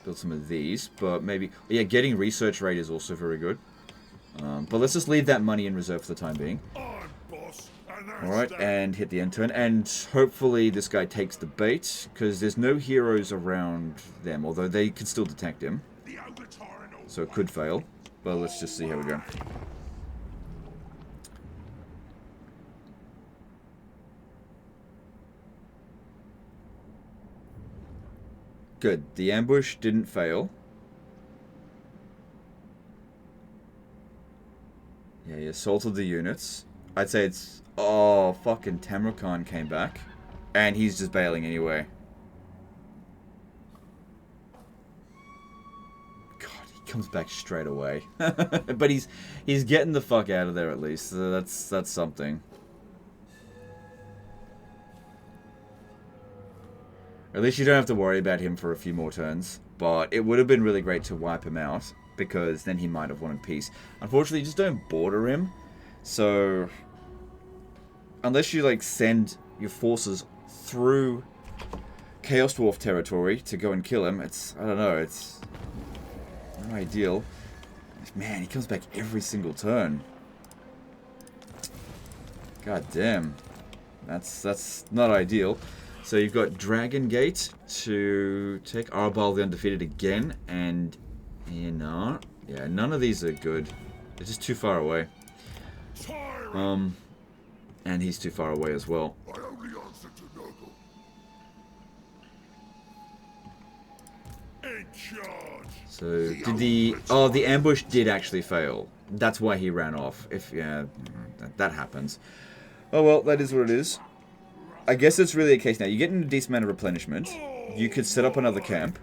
of these. But maybe, yeah, getting research rate is also very good. But let's just leave that money in reserve for the time being. All right, and hit the end turn, and hopefully this guy takes the bait because there's no heroes around them, although they could still detect him, so it could fail. But let's just see how we go. Good. The ambush didn't fail. Yeah, he assaulted the units. I'd say it's... Oh, fucking Tamurkhan came back. And he's just bailing anyway. God, he comes back straight away. But he's getting the fuck out of there at least. So that's something. At least you don't have to worry about him for a few more turns. But it would have been really great to wipe him out, because then he might have wanted peace. Unfortunately, you just don't border him. So, unless you like send your forces through Chaos Dwarf territory to go and kill him, it's, I don't know, it's not ideal. Man, he comes back every single turn. God damn. That's not ideal. So you've got Dragon Gate to take Arbal the Undefeated again, and Enar. Yeah, none of these are good. They're just too far away. And he's too far away as well. So, did the... Oh, the ambush did actually fail. That's why he ran off. If, yeah, that happens. Oh, well, that is what it is. I guess it's really a case now. You're getting a decent amount of replenishment. You could set up another camp.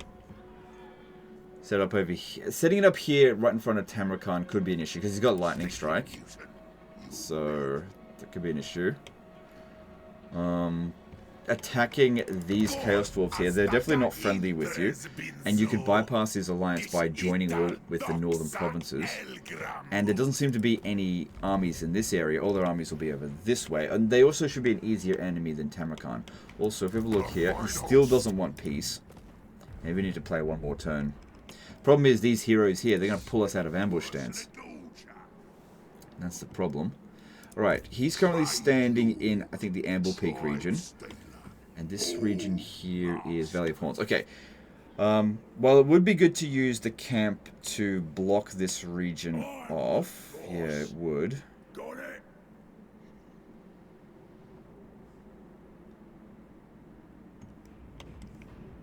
Set up over here. Setting it up here, right in front of Tamurkhan, could be an issue, because he's got lightning strike. So, that could be an issue. Attacking these Chaos Dwarves here, they're definitely not friendly with you. And you could bypass his alliance by joining with the northern provinces. And there doesn't seem to be any armies in this area. All their armies will be over this way. And they also should be an easier enemy than Tamurkhan. Also, if we have a look here, he still doesn't want peace. Maybe we need to play one more turn. Problem is, these heroes here, they're going to pull us out of ambush stance. That's the problem. Alright, he's currently standing in, I think, the Amble Peak region. And this region here is Valley of Horns. Okay. While it would be good to use the camp to block this region off. Yeah, it would.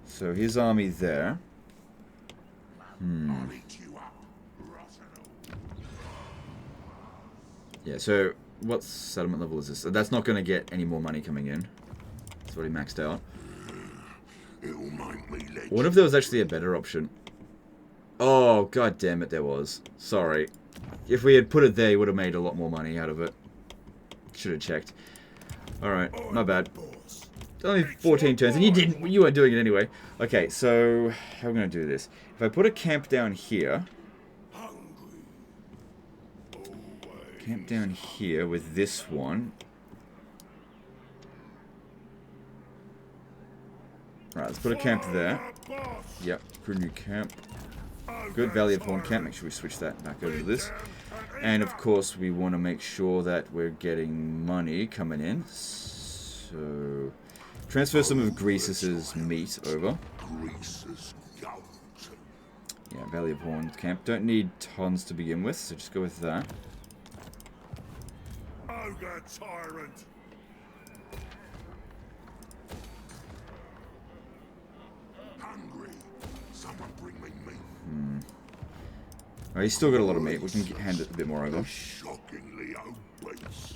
So his army there. Yeah, so what settlement level is this? That's not going to get any more money coming in. It's already maxed out. What if there was actually a better option? Oh, god damn it, there was. Sorry. If we had put it there, you would have made a lot more money out of it. Should have checked. Alright, not bad. Only 14 turns, and you weren't doing it anyway. Okay, so how are we going to do this? If I put a camp down here... Camp down here with this one. Right, let's put a camp there. Yep, put a new camp. Good, Valley of Horn camp. Make sure we switch that back over to this. And of course, we want to make sure that we're getting money coming in. So, transfer some of Greasus's meat over. Yeah, Valley of Horn camp. Don't need tons to begin with, so just go with that. Ogre tyrant. Hungry. Someone bring me meat. Oh, he's still got a lot of meat. We can hand it a bit more over. Shockingly obese.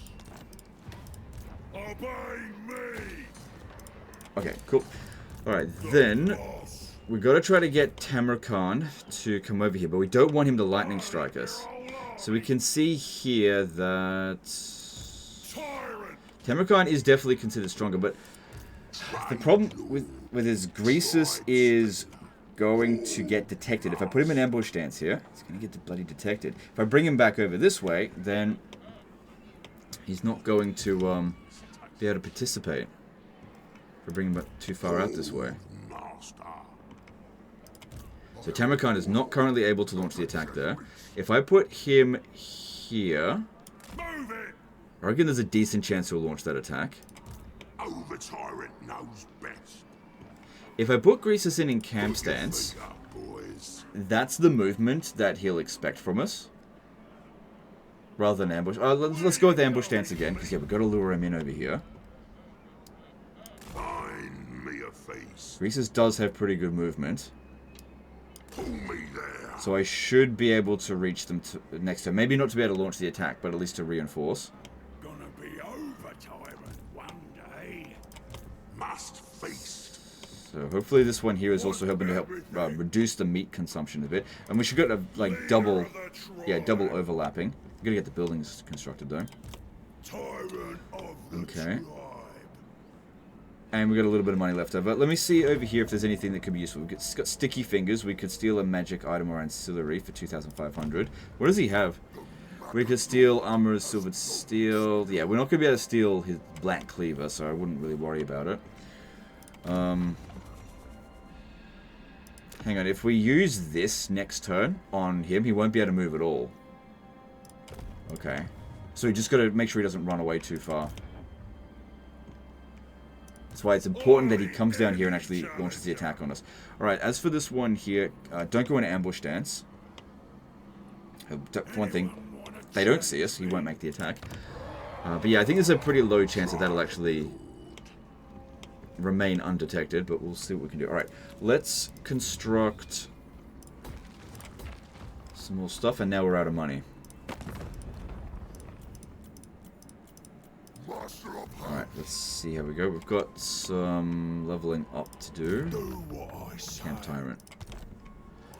Obey me. Okay, cool. Alright, then we got to try to get Tamurkhan to come over here, but we don't want him to lightning strike us. So we can see here that Tamurkhan is definitely considered stronger, but the problem with his Greasus is going to get detected. If I put him in ambush stance here, he's going to get bloody detected. If I bring him back over this way, then he's not going to be able to participate. If I bring him too far out this way. So Tamurkhan is not currently able to launch the attack there. If I put him here, I reckon there's a decent chance he'll launch that attack. Tyrant knows best. If I put Greasus in camp stance, that's the movement that he'll expect from us. Rather than ambush. Let's go with ambush stance again, because yeah, we've got to lure him in over here. Find me a face. Greasus does have pretty good movement. Pull me there. So I should be able to reach them next turn. Maybe not to be able to launch the attack, but at least to reinforce. Gonna be over, tyrant, one day. Must face. So hopefully this one here is also helping to help reduce the meat consumption a bit. And we should get a double overlapping. We're gonna get the buildings constructed though. Tyrant of the Okay. tribe. And we got a little bit of money left over. Let me see over here if there's anything that could be useful. We've got sticky fingers. We could steal a magic item or ancillary for 2,500. What does he have? We could steal armor, silvered steel. Yeah, we're not going to be able to steal his black cleaver, so I wouldn't really worry about it. Hang on, if we use this next turn on him, he won't be able to move at all. Okay. So we just got to make sure he doesn't run away too far. That's why it's important that he comes down here and actually launches the attack on us. Alright, as for this one here, don't go into ambush stance. For one thing, they don't see us, he won't make the attack. But yeah, I think there's a pretty low chance that that'll actually remain undetected, but we'll see what we can do. Alright, let's construct some more stuff, and now we're out of money. Alright, let's see how we go. We've got some leveling up to do. Camp Tyrant.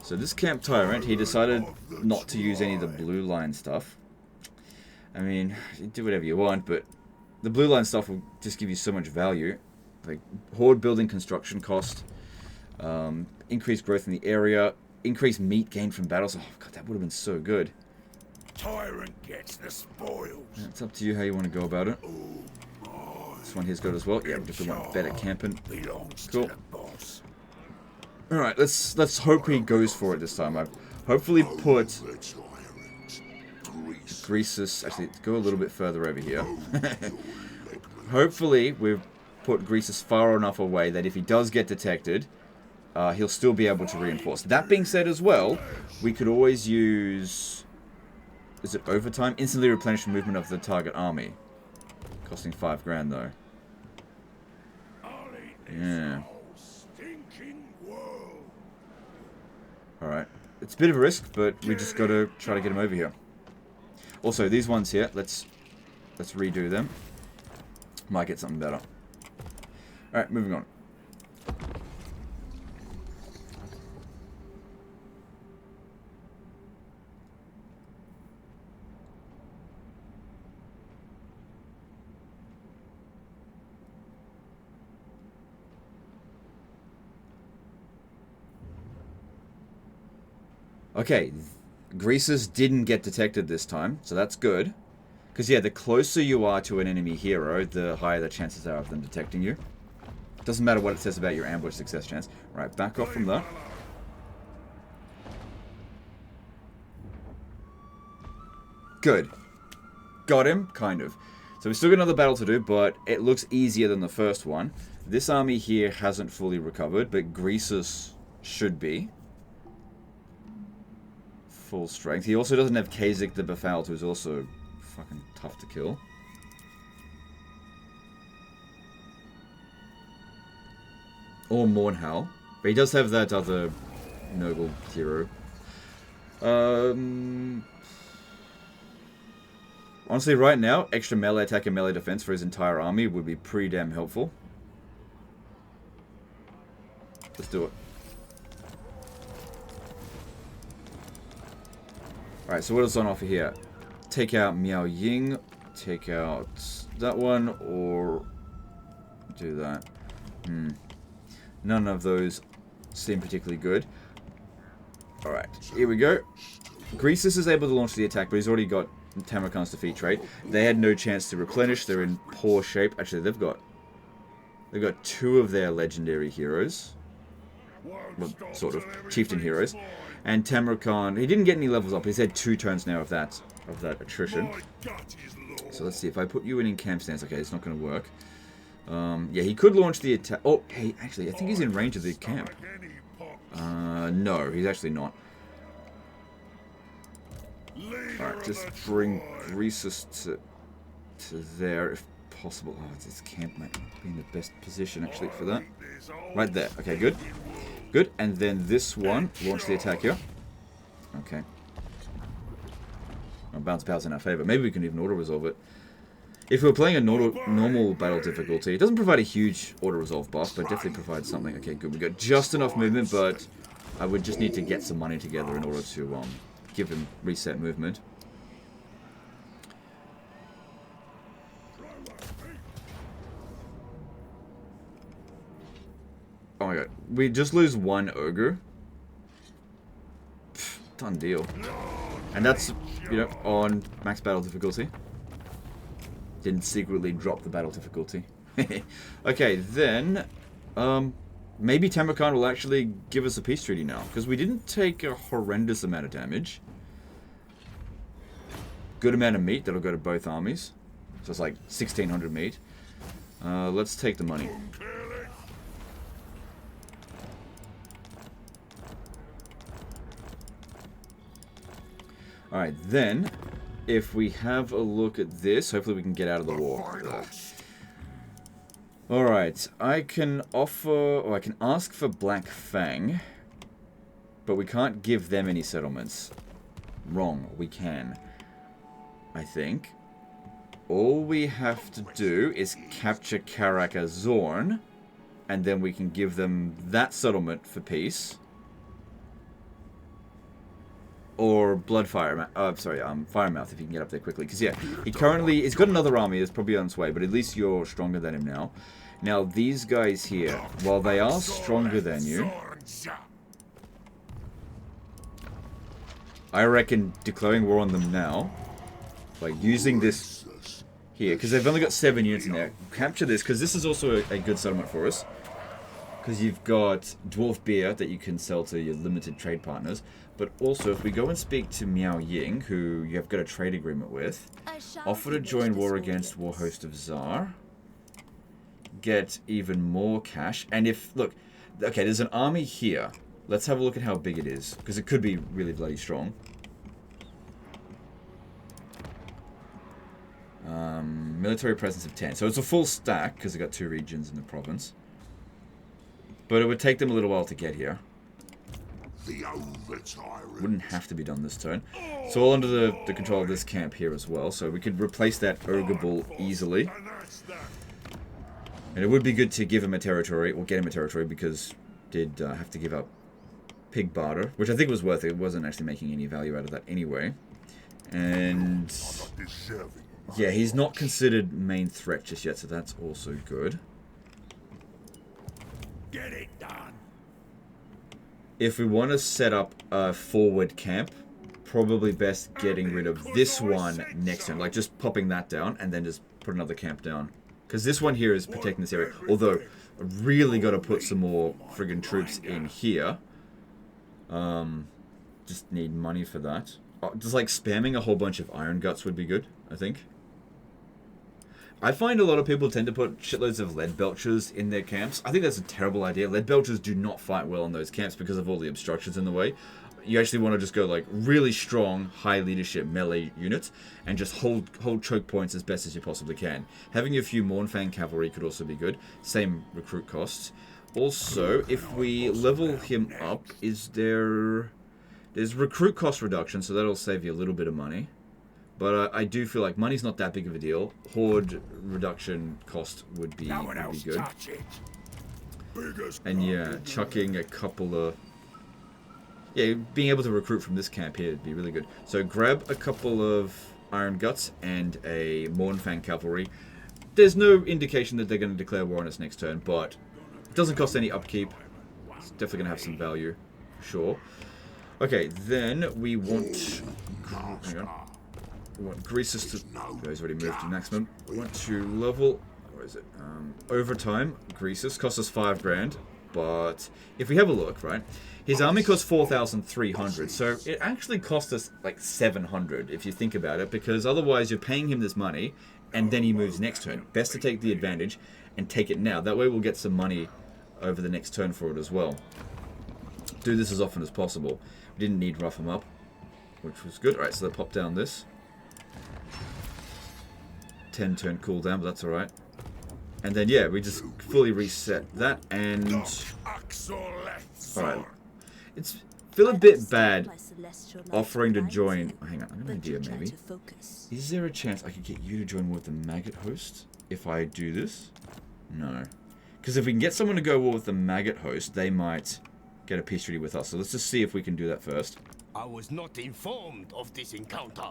So this Camp Tyrant, he decided not to use any of the blue line stuff. I mean, you do whatever you want, but the blue line stuff will just give you so much value. Like, horde building construction cost, increased growth in the area, increased meat gained from battles. Oh god, that would have been so good. Tyrant gets the spoils. Yeah, it's up to you how you want to go about it. This one here's good as well. Yeah, we definitely want better camping. Cool. Alright, let's hope he goes for it this time. I've hopefully put Greasus. Actually, let's go a little bit further over here. Hopefully we've put Greasus far enough away that if he does get detected, he'll still be able to reinforce. That being said as well, we could always use... Is it overtime? Instantly replenish movement of the target army. Costing 5 grand though. Yeah. Alright. It's a bit of a risk, but we just gotta try to get him over here. Also, these ones here, let's redo them. Might get something better. Alright, moving on. Okay, Greasus didn't get detected this time, so that's good. Because, yeah, the closer you are to an enemy hero, the higher the chances are of them detecting you. Doesn't matter what it says about your ambush success chance. Right, back off from that. Good. Got him, kind of. So we've still got another battle to do, but it looks easier than the first one. This army here hasn't fully recovered, but Greasus should be. Full strength. He also doesn't have Kasich the Befouled, who's also fucking tough to kill. Or Mornhal. But he does have that other noble hero. Honestly, right now, extra melee attack and melee defense for his entire army would be pretty damn helpful. Let's do it. Alright, so what is on offer here? Take out Miao Ying, take out that one, or do that. None of those seem particularly good. Alright, here we go. Greasus is able to launch the attack, but he's already got Tamurkhan's defeat trait. They had no chance to replenish, they're in poor shape. Actually, they've got 2 of their legendary heroes. Well, sort of, chieftain heroes. And Tamurkhan, he didn't get any levels up. He's had 2 turns now of that attrition. So let's see, if I put you in camp stance, okay, it's not going to work. Yeah, he could launch the attack. Oh, hey, actually, I think he's in range of the camp. No, he's actually not. Alright, just bring Greasus to there if possible. Oh, this camp might be in the best position actually for that. Right there. Okay, good. Good. And then this one, launch the attack here. Okay. Well, bounce powers in our favor. Maybe we can even auto-resolve it. If we were playing a normal battle difficulty, it doesn't provide a huge auto-resolve buff, but definitely provides something. Okay, good. We got just enough movement, but I would just need to get some money together in order to give him reset movement. Oh my god. We just lose 1 ogre. Pfft, done deal. And that's, you know, on max battle difficulty. Didn't secretly drop the battle difficulty. Okay, then... maybe Tamurkhan will actually give us a peace treaty now. Because we didn't take a horrendous amount of damage. Good amount of meat that'll go to both armies. So it's like 1,600 meat. Let's take the money. Alright, then, if we have a look at this, hopefully we can get out of the war. Alright, I can offer, or I can ask for Black Fang, but we can't give them any settlements. wrong. We can. I think. All we have to do is capture Karaka Zorn, and then we can give them that settlement for peace. Or Bloodfire, Firemouth, if you can get up there quickly. Because, yeah, he's got another army that's probably on its way, but at least you're stronger than him now. Now, these guys here, while they are stronger than you, I reckon declaring war on them now, by using this here, because they've only got 7 units in there. Capture this, because this is also a good settlement for us. Because you've got Dwarf Beer that you can sell to your limited trade partners. But also, if we go and speak to Miao Ying, who you have got a trade agreement with, offer to join war against War Host of Tsar, get even more cash, and if, look, okay, there's an army here. Let's have a look at how big it is, because it could be really bloody strong. Military presence of 10. So it's a full stack, because they've got 2 regions in the province. But it would take them a little while to get here. Wouldn't have to be done this turn. So all under the control of this camp here as well. So we could replace that Ogre Bull easily. And it would be good to give him a territory, or get him a territory, because did have to give up Pig Barter, which I think was worth it. It wasn't actually making any value out of that anyway. And yeah, he's not considered main threat just yet, so that's also good. Get it done. If we want to set up a forward camp, probably best getting rid of this one next turn. Like, just popping that down, and then just put another camp down. Because this one here is protecting this area. Although, I really got to put some more friggin' troops in here. Just need money for that. Just, like, spamming a whole bunch of Iron Guts would be good, I think. I find a lot of people tend to put shitloads of lead belchers in their camps. I think that's a terrible idea. Lead belchers do not fight well in those camps because of all the obstructions in the way. You actually want to just go like really strong, high leadership melee units and just hold choke points as best as you possibly can. Having a few Mournfang cavalry could also be good. Same recruit costs. Also, if we level him up, there's recruit cost reduction, so that'll save you a little bit of money. But I do feel like money's not that big of a deal. Horde reduction cost would be good. And yeah, chucking a couple of... Yeah, being able to recruit from this camp here would be really good. So grab a couple of Iron Guts and a Mournfang cavalry. There's no indication that they're going to declare war on us next turn, but it doesn't cost any upkeep. It's definitely going to have some value, for sure. Okay, then we want... Hang on. We want Greasus to... Oh, he's already moved to maximum. We want to level... Where is it? Overtime. Greasus costs us 5 grand. But if we have a look, right? His army costs 4,300. So it actually cost us like 700 if you think about it. Because otherwise you're paying him this money and then he moves next turn. Best to take the advantage and take it now. That way we'll get some money over the next turn for it as well. Do this as often as possible. We didn't need rough him up, which was good. Alright, so let's pop down this. 10 turn cooldown, but that's alright. And then, yeah, we just fully reset that, and... Alright. It's feel a bit bad offering to join... Oh, hang on, I have an idea, maybe. Is there a chance I could get you to join war with the Maggot Host if I do this? No. Because if we can get someone to go war with the Maggot Host, they might get a peace treaty with us. So let's just see if we can do that first. I was not informed of this encounter.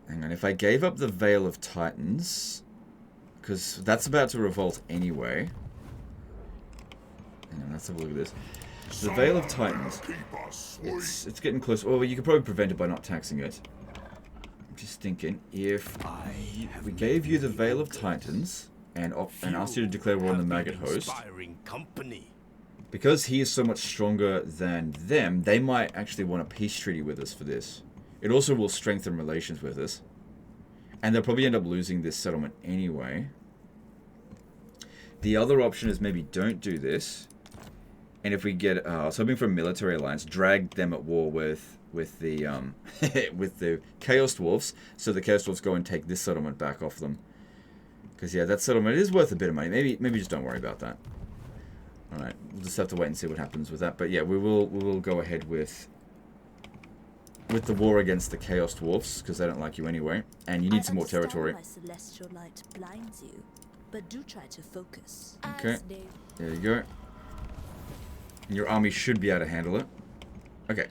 Hang on, if I gave up the Veil of Titans, because that's about to revolt anyway. Hang on, let's have a look at this. The Veil of Titans, it's getting close. Well, you could probably prevent it by not taxing it. I'm just thinking, if we gave you the Veil of Titans and asked you to declare war on the Maggot Host, because he is so much stronger than them, they might actually want a peace treaty with us for this. It also will strengthen relations with us. And they'll probably end up losing this settlement anyway. The other option is maybe don't do this. And if we get... I was hoping for a military alliance. Drag them at war with the with the Chaos Dwarfs. So the Chaos Dwarfs go and take this settlement back off them. Because, yeah, that settlement is worth a bit of money. Maybe just don't worry about that. Alright, we'll just have to wait and see what happens with that. But yeah, we will go ahead with the war against the Chaos Dwarfs, because they don't like you anyway. And you need some more territory. My celestial light blinds you, but do try to focus. Okay, there you go. And your army should be able to handle it. Okay.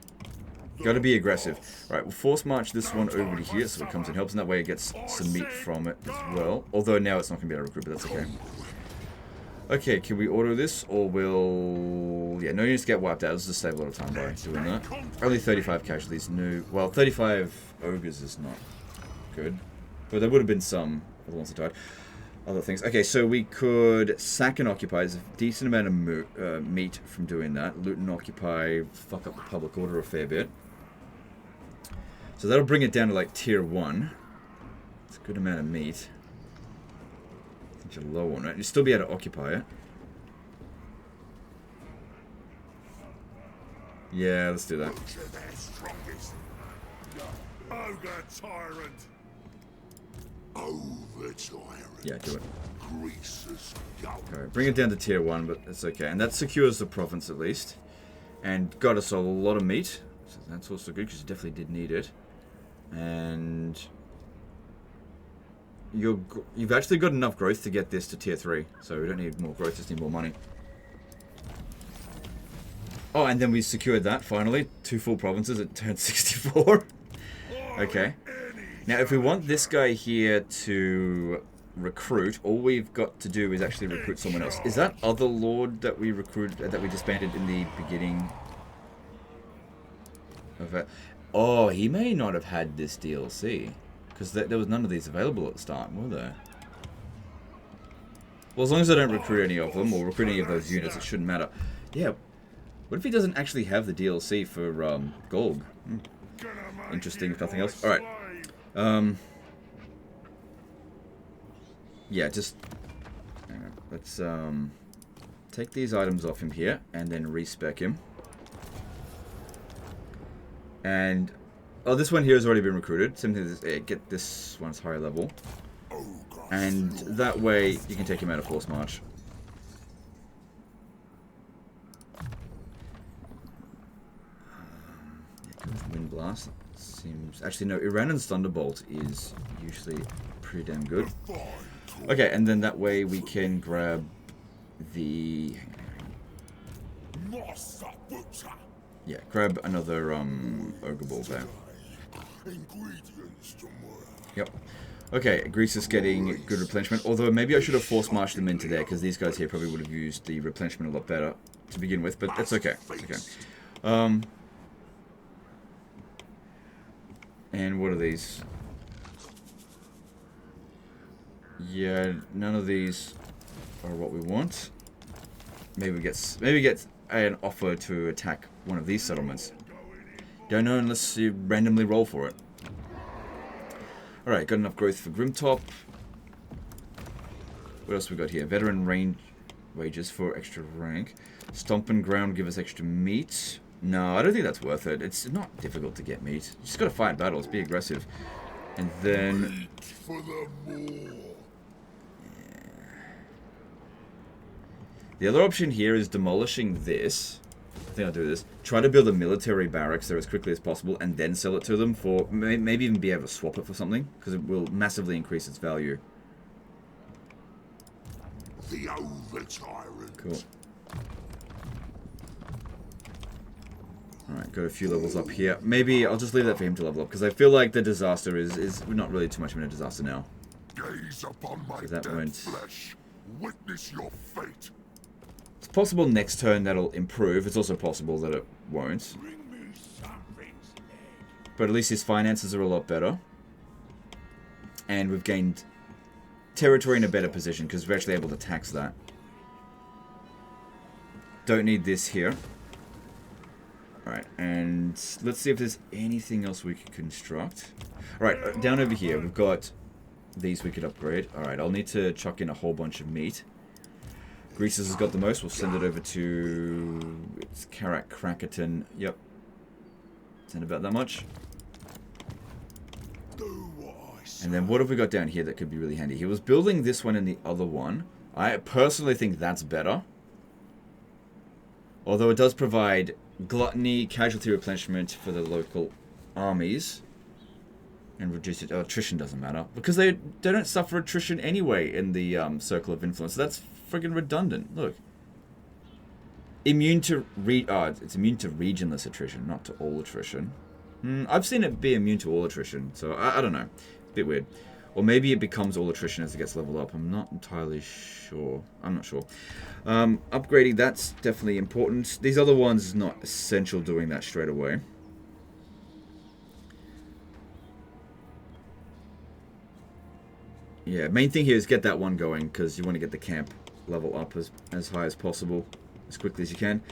Gotta be aggressive. Alright, we'll force march this one over to here so it comes and helps, and that way it gets some meat from it as well. Although now it's not going to be able to recruit, but that's okay. Okay, can we auto this, or will... Yeah, no units to get wiped out. Let's just save a lot of time by doing that. Only 35 casualties. No... Well, 35 ogres is not good. But there would have been some of the ones that died. Other things. Okay, so we could sack and occupy. There's a decent amount of meat from doing that. Loot and occupy, fuck up the public order a fair bit. So that'll bring it down to like tier 1. It's a good amount of meat. I think you're low on it. You'll still be able to occupy it. Yeah, let's do that. Ogre tyrant. Over tyrant. Yeah, do it. Greaser's gold. Alright, bring it down to tier 1, but it's okay. And that secures the province at least. And got us a lot of meat. So that's also good, because you definitely did need it. And you've actually got enough growth to get this to tier 3. So we don't need more growth, just need more money. Oh, and then we secured that, finally. 2 full provinces at turn 64. Okay. Now, if we want this guy here to recruit, all we've got to do is actually recruit someone else. Is that other lord that we recruited, that we disbanded in the beginning of it? Oh, he may not have had this DLC, because there was none of these available at the start, were there? Well, as long as I don't recruit any of them, or recruit any of those units, it shouldn't matter. Yeah. What if he doesn't actually have the DLC for Golg? Interesting, if nothing else. Alright. Yeah, just... let's take these items off him here, and then respec him. And... Oh, this one here has already been recruited. Same thing, get this one's higher level. And that way, you can take him out of Force March. Wind Blast seems... Actually, no, Iranan's Thunderbolt is usually pretty damn good. Okay, and then that way we can grab the... Yeah, grab another Ogre Ball there. Yep. Okay, Greece is getting good replenishment, although maybe I should have force marched them into there, because these guys here probably would have used the replenishment a lot better to begin with, but it's okay. It's okay. And what are these? Yeah, none of these are what we want. Maybe get an offer to attack one of these settlements. Don't know unless you randomly roll for it. Alright, got enough growth for Grimtop. What else we got here? Veteran range wages for extra rank. Stomp and ground give us extra meat. No, I don't think that's worth it. It's not difficult to get meat. You just gotta fight battles, be aggressive. And then... For the more. The other option here is demolishing this. I think I'll do this. Try to build a military barracks there as quickly as possible and then sell it to them for... Maybe even be able to swap it for something, because it will massively increase its value. The over tyrant. Cool. Alright, got a few levels up here. Maybe I'll just leave that for him to level up, because I feel like the disaster is not really too much of a disaster now. Gaze upon my that dead went... flesh. Witness your fate. It's possible next turn that'll improve. It's also possible that it won't. But at least his finances are a lot better. And we've gained territory in a better position, because we're actually able to tax that. Don't need this here. Alright, and let's see if there's anything else we could construct. Alright, down over here, we've got these we could upgrade. Alright, I'll need to chuck in a whole bunch of meat. Greases has got the most. We'll send it over to... It's Karak Crackerton. Yep. Send about that much. And then what have we got down here that could be really handy? He was building this one and the other one. I personally think that's better. Although it does provide gluttony, casualty replenishment for the local armies. And reduce it. Oh, attrition doesn't matter. Because they don't suffer attrition anyway in the circle of influence. So that's friggin' redundant. Look. Immune to it's immune to regionless attrition, not to all attrition. I've seen it be immune to all attrition, so I don't know. Bit weird. Or maybe it becomes all attrition as it gets leveled up. I'm not entirely sure. I'm not sure. Upgrading, that's definitely important. These other ones is not essential doing that straight away. Yeah, main thing here is get that one going, because you want to get the camp level up as high as possible, as quickly as you can.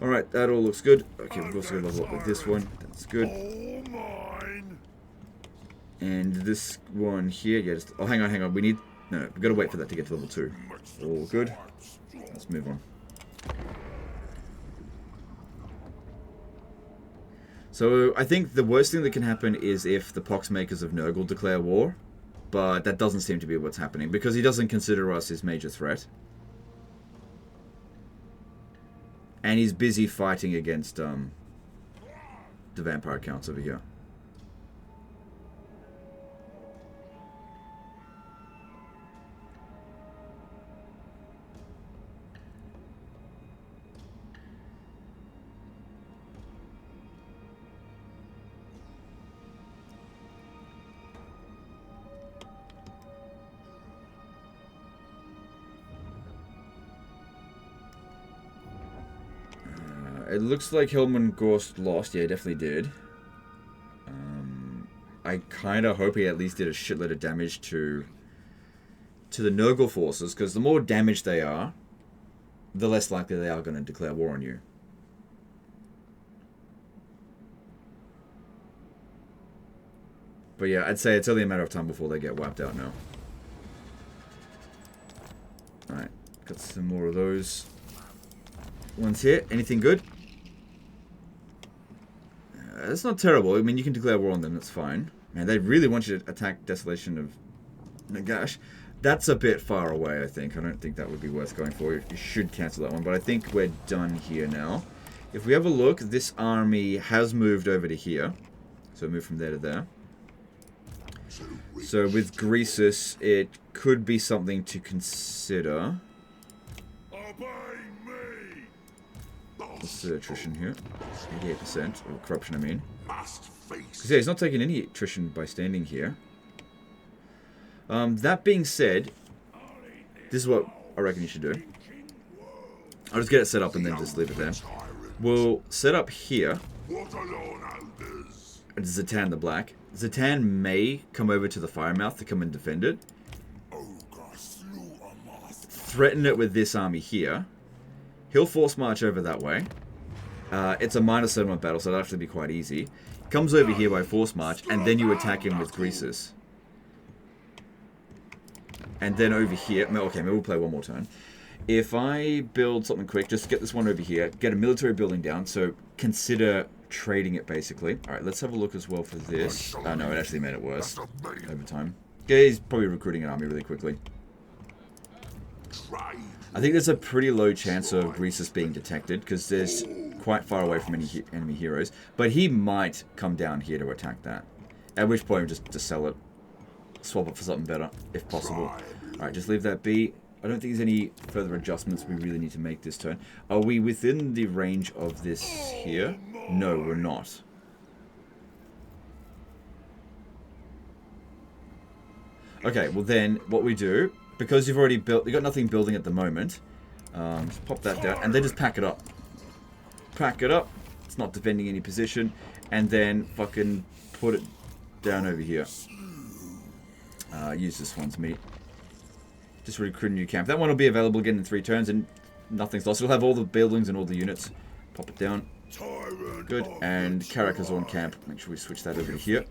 Alright, that all looks good. Okay, we've also got to level up with this one. That's good. And this one here, yeah, just... Oh, hang on. We need... No, we've got to wait for that to get to level 2. All good. Let's move on. So, I think the worst thing that can happen is if the Poxmakers of Nurgle declare war. But that doesn't seem to be what's happening, because he doesn't consider us his major threat. And he's busy fighting against the vampire counts over here. It looks like Helmengorst lost. Yeah, he definitely did. I kind of hope he at least did a shitload of damage to the Nurgle forces, because the more damage they are, the less likely they are going to declare war on you. But yeah, I'd say it's only a matter of time before they get wiped out now. Alright, got some more of those ones here. Anything good? It's not terrible. I mean, you can declare war on them, that's fine. Man, they really want you to attack Desolation of Nagash. That's a bit far away, I think. I don't think that would be worth going for. You should cancel that one, but I think we're done here now. If we have a look, this army has moved over to here. So move from there to there. So with Greasus, it could be something to consider. What's the attrition here? 88%. Or corruption, I mean. Because yeah, he's not taking any attrition by standing here. That being said, this is what I reckon you should do. I'll just get it set up and then just leave it there. We'll set up here. Zhatan the Black. Zhatan may come over to the Firemouth to come and defend it. Threaten it with this army here. He'll force march over that way. It's a minor settlement battle, so it'll actually be quite easy. Comes over here by force march, and then you attack him with Greasus. And then over here... Okay, maybe we'll play one more turn. If I build something quick, just get this one over here. Get a military building down, so consider trading it, basically. Alright, let's have a look as well for this. Oh, no, it actually made it worse over time. Yeah, he's probably recruiting an army really quickly. I think there's a pretty low chance of Greasus being detected, because there's quite far away from any enemy heroes. But he might come down here to attack that. At which point, just to sell it. Swap it for something better, if possible. Alright, just leave that be. I don't think there's any further adjustments we really need to make this turn. Are we within the range of this here? No, we're not. Okay, well then, what we do, because you've already built, you've got nothing building at the moment, just pop that down, and then just pack it up. Pack it up, it's not defending any position, and then fucking put it down over here. Use this one's meat. Just recruit a new camp. That one will be available again in 3 turns, and nothing's lost. It'll have all the buildings and all the units. Pop it down. Good. And Karakazorn camp. Make sure we switch that over to here.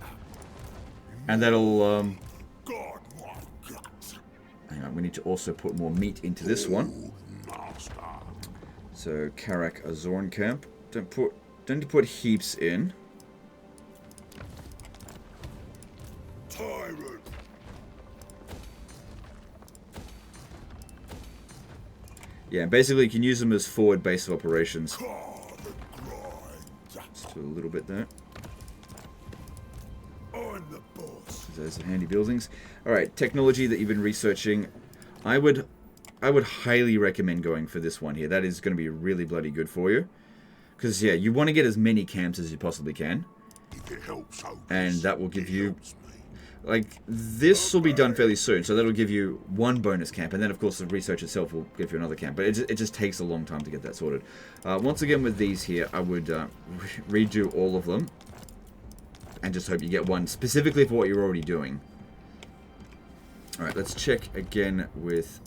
And that'll, hang on, we need to also put more meat into this one. So, Karakazorn camp. Don't put heaps in. Yeah, basically you can use them as forward base of operations. Car the grind. Just do a little bit there. I'm the boss. Those are handy buildings. Alright, technology that you've been researching. I would highly recommend going for this one here. That is going to be really bloody good for you. Because, yeah, you want to get as many camps as you possibly can. If it helps Hocus, And that will give it you... helps me. Like, this will be done fairly soon, so that'll give you one bonus camp, and then, of course, the research itself will give you another camp, but it just takes a long time to get that sorted. Once again, with these here, I would redo all of them, and just hope you get one specifically for what you're already doing. Alright, let's check again with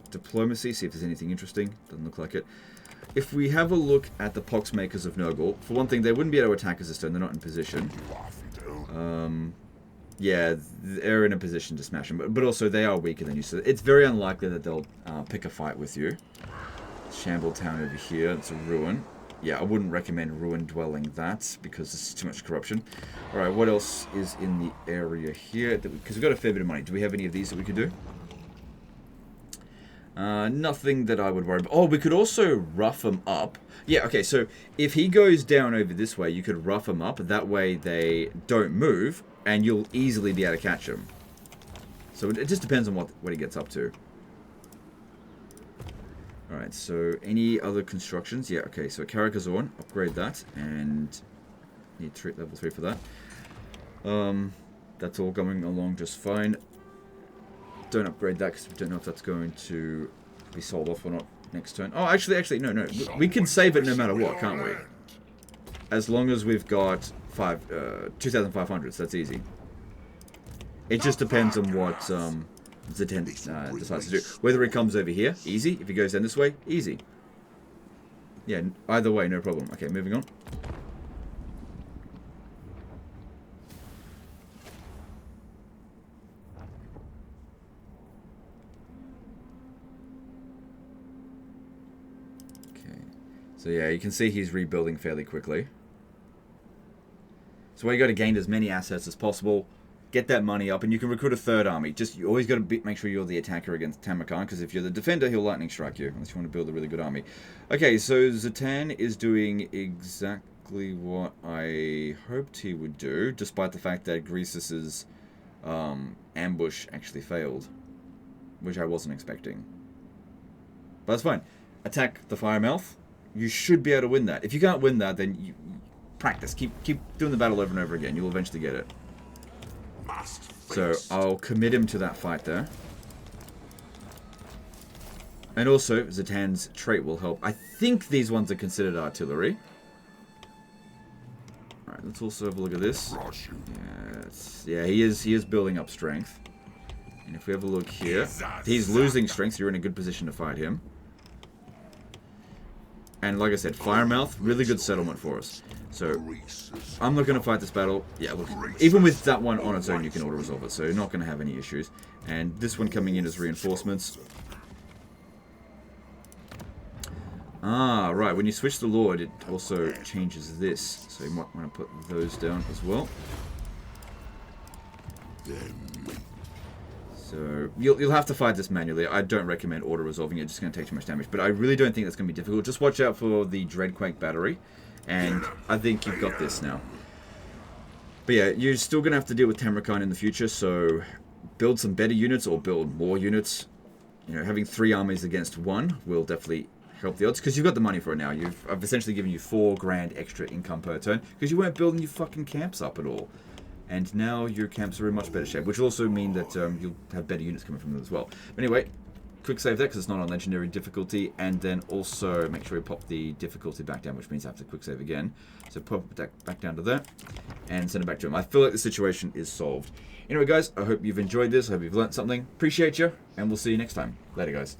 diplomacy, see if there's anything interesting. Doesn't look like it. If we have a look at the Poxmakers of Nurgle, for one thing, they wouldn't be able to attack us this turn, they're not in position. Yeah, they're in a position to smash them, but also they are weaker than you, so it's very unlikely that they'll pick a fight with you. Shamble Town over here, it's a ruin. Yeah, I wouldn't recommend ruin dwelling that, because there's too much corruption. Alright, what else is in the area here? Because we've got a fair bit of money. Do we have any of these that we could do? Nothing that I would worry about. Oh, we could also rough them up. Yeah, okay, so if he goes down over this way, you could rough them up. That way they don't move, and you'll easily be able to catch him. So it just depends on what he gets up to. Alright, so any other constructions? Yeah, okay, so Karakazorn, upgrade that, and need level 3 for that. That's all going along just fine. Don't upgrade that because we don't know if that's going to be sold off or not next turn. Oh, actually, no. We can save it no matter what, can't we? As long as we've got 2,500, so that's easy. It just depends on what Zhatan decides to do. Whether he comes over here, easy. If he goes down this way, easy. Yeah, either way, no problem. Okay, moving on. So yeah, you can see he's rebuilding fairly quickly. So what you got to gain as many assets as possible, get that money up, and you can recruit a third army. Just you always got to make sure you're the attacker against Tamurkhan, because if you're the defender, he'll lightning strike you, unless you want to build a really good army. Okay, so Zhatan is doing exactly what I hoped he would do, despite the fact that Greasus's ambush actually failed, which I wasn't expecting. But that's fine. Attack the Firemouth. You should be able to win that. If you can't win that, then you practice. Keep doing the battle over and over again. You'll eventually get it. So I'll commit him to that fight there. And also, Zhatan's trait will help. I think these ones are considered artillery. Alright, let's also have a look at this. Yeah, he is building up strength. And if we have a look here, he's losing strength, so you're in a good position to fight him. And like I said, Firemouth, really good settlement for us. So, I'm not going to fight this battle. Yeah, look, even with that one on its own, you can auto-resolve it, so you're not going to have any issues. And this one coming in as reinforcements. Ah, right, when you switch the Lord, it also changes this. So you might want to put those down as well. So, you'll have to fight this manually. I don't recommend auto-resolving it, it's just going to take too much damage. But I really don't think that's going to be difficult. Just watch out for the Dreadquake battery, and I think you've got this now. But yeah, you're still going to have to deal with Tamurkhan in the future, so build some better units or build more units. You know, having 3 armies against 1 will definitely help the odds, because you've got the money for it now. I've essentially given you 4 grand extra income per turn, because you weren't building your fucking camps up at all. And now your camps are in much better shape, which will also mean that you'll have better units coming from them as well. But anyway, quick save that because it's not on legendary difficulty, and then also make sure we pop the difficulty back down, which means I have to quick save again. So pop it back down to that, and send it back to him. I feel like the situation is solved. Anyway, guys, I hope you've enjoyed this. I hope you've learnt something. Appreciate you, and we'll see you next time. Later, guys.